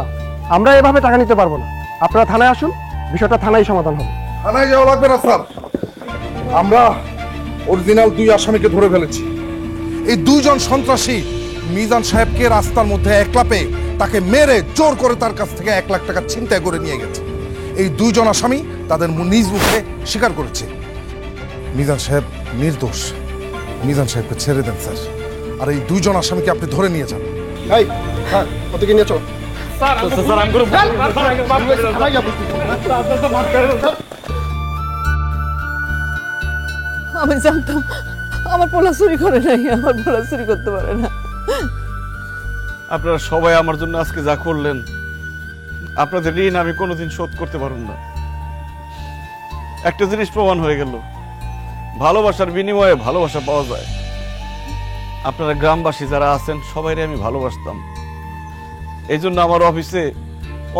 আমরা এভাবে টাকা নিতে পারবো না। আপনারা থানায় আসুন, বিষয়টা থানায় সমাধান হবে। থানায় যাওয়া লাগবে না স্যার, আমরা অরিজিনাল 2 আসামিকে ধরে ফেলেছি। এই 2 জন সন্ত্রাসী মিজান সাহেবকে রাস্তার মধ্যে একলা পেয়ে তাকে মেরে জোর করে তার কাছ থেকে 1 লাখ টাকা ছিনতাই করে নিয়ে গেছে। এই 2 জন আসামি তাদের নিজ মুখে স্বীকার করেছে। মিজান সাহেব নির্দোষ। মিজান সাহেবকে ছেড়ে দেন স্যার, আর এই 2 জন আসামিকে আপনি ধরে নিয়ে যান। এই হ্যাঁ ওদিকে নিয়ে চলো। আমি জানতাম আমার পোলা চুরি করে নাই, আমার পোলা চুরি করতে পারে না। আপনারা সবাই আমার জন্য আজকে যা করলেন, আপনাদের ঋণ আমি কোনোদিন শোধ করতে পারব না। একটা জিনিস প্রমাণ হয়ে গেল, ভালোবাসার বিনিময়ে ভালোবাসা পাওয়া যায়। আপনারা গ্রামবাসী যারা আছেন সবাইরে আমি ভালোবাসতাম। এই জন্য আমার অফিসে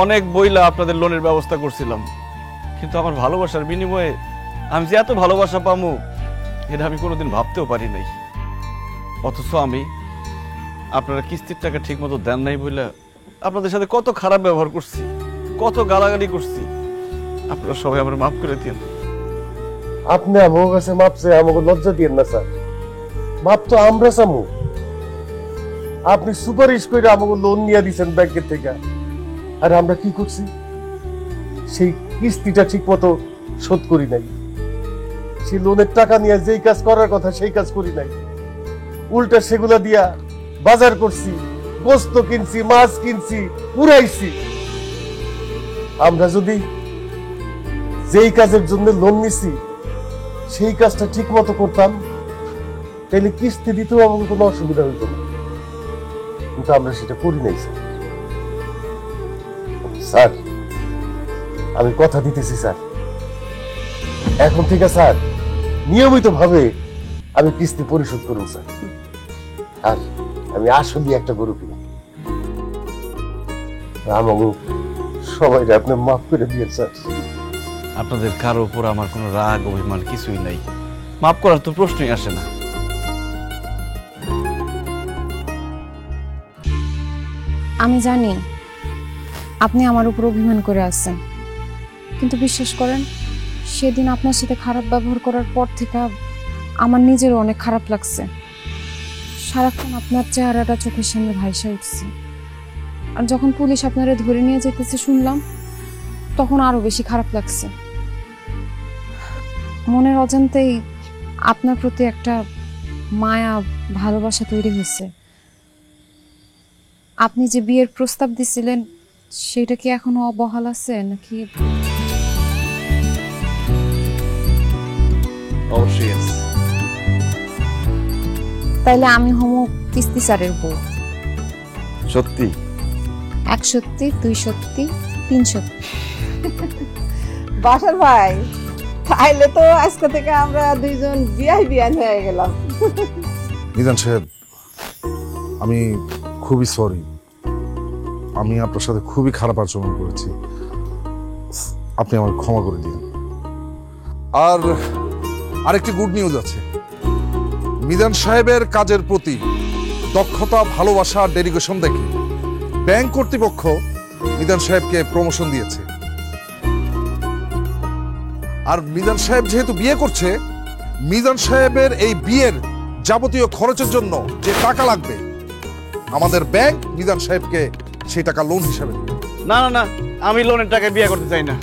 অনেক বইলা আপনাদের লোনের ব্যবস্থা করছিলাম, কিন্তু আমার ভালোবাসার বিনিময়ে আমি যে এত ভালোবাসা পামু এটা আমি কোনোদিন ভাবতেও পারি নাই। অথচ আমি আপনারা কিস্তির টাকা ঠিক মতো দেন নাই বলে আপনাদের সাথে কত খারাপ ব্যবহার করছি, কত গালাগালি করছি। আপনারা সবাই আমার মাফ করে দিন। আপনি আমার কাছে মাপ চেয়ে আমাকে লজ্জা দিয়েন না স্যার, মাপ তো আমরা চামু। আপনি সুপারিশ করে আমাকে লোন নিয়ে দিচ্ছেন ব্যাংকের থেকে, আর আমরা কি করছি? সেই কিস্তিটা ঠিক মতো শোধ করি নাই। সেই লোনের টাকা নিয়ে যেই কাজ করার কথা সেই কাজ করি নাই, উল্টা সেগুলা দিয়া বাজার করছি, গোস্ত কিনছি, মাছ কিনছি, উড়াইছি। আমরা যদি যেই কাজের জন্য লোন নিছি সেই কাজটা ঠিক মতো করতাম তাহলে কিস্তি দিতেও আমাকে কোনো অসুবিধা হইতো না, কিন্তু আমরা সেটা করি নাই স্যার। স্যার আমি কথা দিতেছি স্যার, এখন থেকে স্যার নিয়মিত ভাবে আমি কিস্তি পরিশোধ করুন স্যার। আর আমি আসলে একটা গরু কিনি, আমাকে সবাই আপনি মাফ করে দিয়ে স্যার। আপনাদের কারো উপর আমার কোনো রাগ অভিমান কিছুই নাই, মাফ করার তো প্রশ্নই আসে না। আমি জানি আপনি আমার উপর অভিমান করে আসছেন, কিন্তু বিশ্বাস করেন সেদিন আপনার সাথে খারাপ ব্যবহার করার পর থেকে আমার নিজেরও অনেক খারাপ লাগছে। সারাক্ষণ আপনার চেহারাটা চোখের সামনে ভাইসা উঠছে, আর যখন পুলিশ আপনারা ধরে নিয়ে যেতেছে শুনলাম তখন আরো বেশি খারাপ লাগছে। মনের অজান্তেই আপনার প্রতি একটা মায়া ভালোবাসা তৈরি হয়েছে। আপনি যে বিয়ের প্রস্তাব দিছিলেন সেটা কি এখনো অবহাল আছে নাকি? অবশ্যই আছে। তাইলে আমি হমু কিস্তি স্যারের বউ। সত্যি? 1 সত্যি, 2 সত্যি, 3 সত্যি। বাসার ভাই, তাইলে তো আজকে থেকে আমরা 2 জন বিয়ান হয়ে গেলাম। মিজান সাহেব, আমি খুবই সরি, আমি আপনার সাথে খুবই খারাপ আচরণ করেছি, আপনি আমাকে ক্ষমা করে দিন। আর আরেকটি গুড নিউজ আছে, মিজান সাহেবের কাজের প্রতি দক্ষতা, ভালোবাসা, ডেডিকেশন দেখে ব্যাংক কর্তৃপক্ষ মিজান সাহেবকে প্রমোশন দিয়েছে। আর মিজান সাহেব যেহেতু বিয়ে করছে, মিজান সাহেবের এই বিয়ের যাবতীয় খরচের জন্য যে টাকা লাগবে আমাদের ব্যাংক মিজান সাহেবকে সেই টাকা লোন হিসাবে। না না না, আমি লোনের টাকায় বিয়ে করতে চাই না।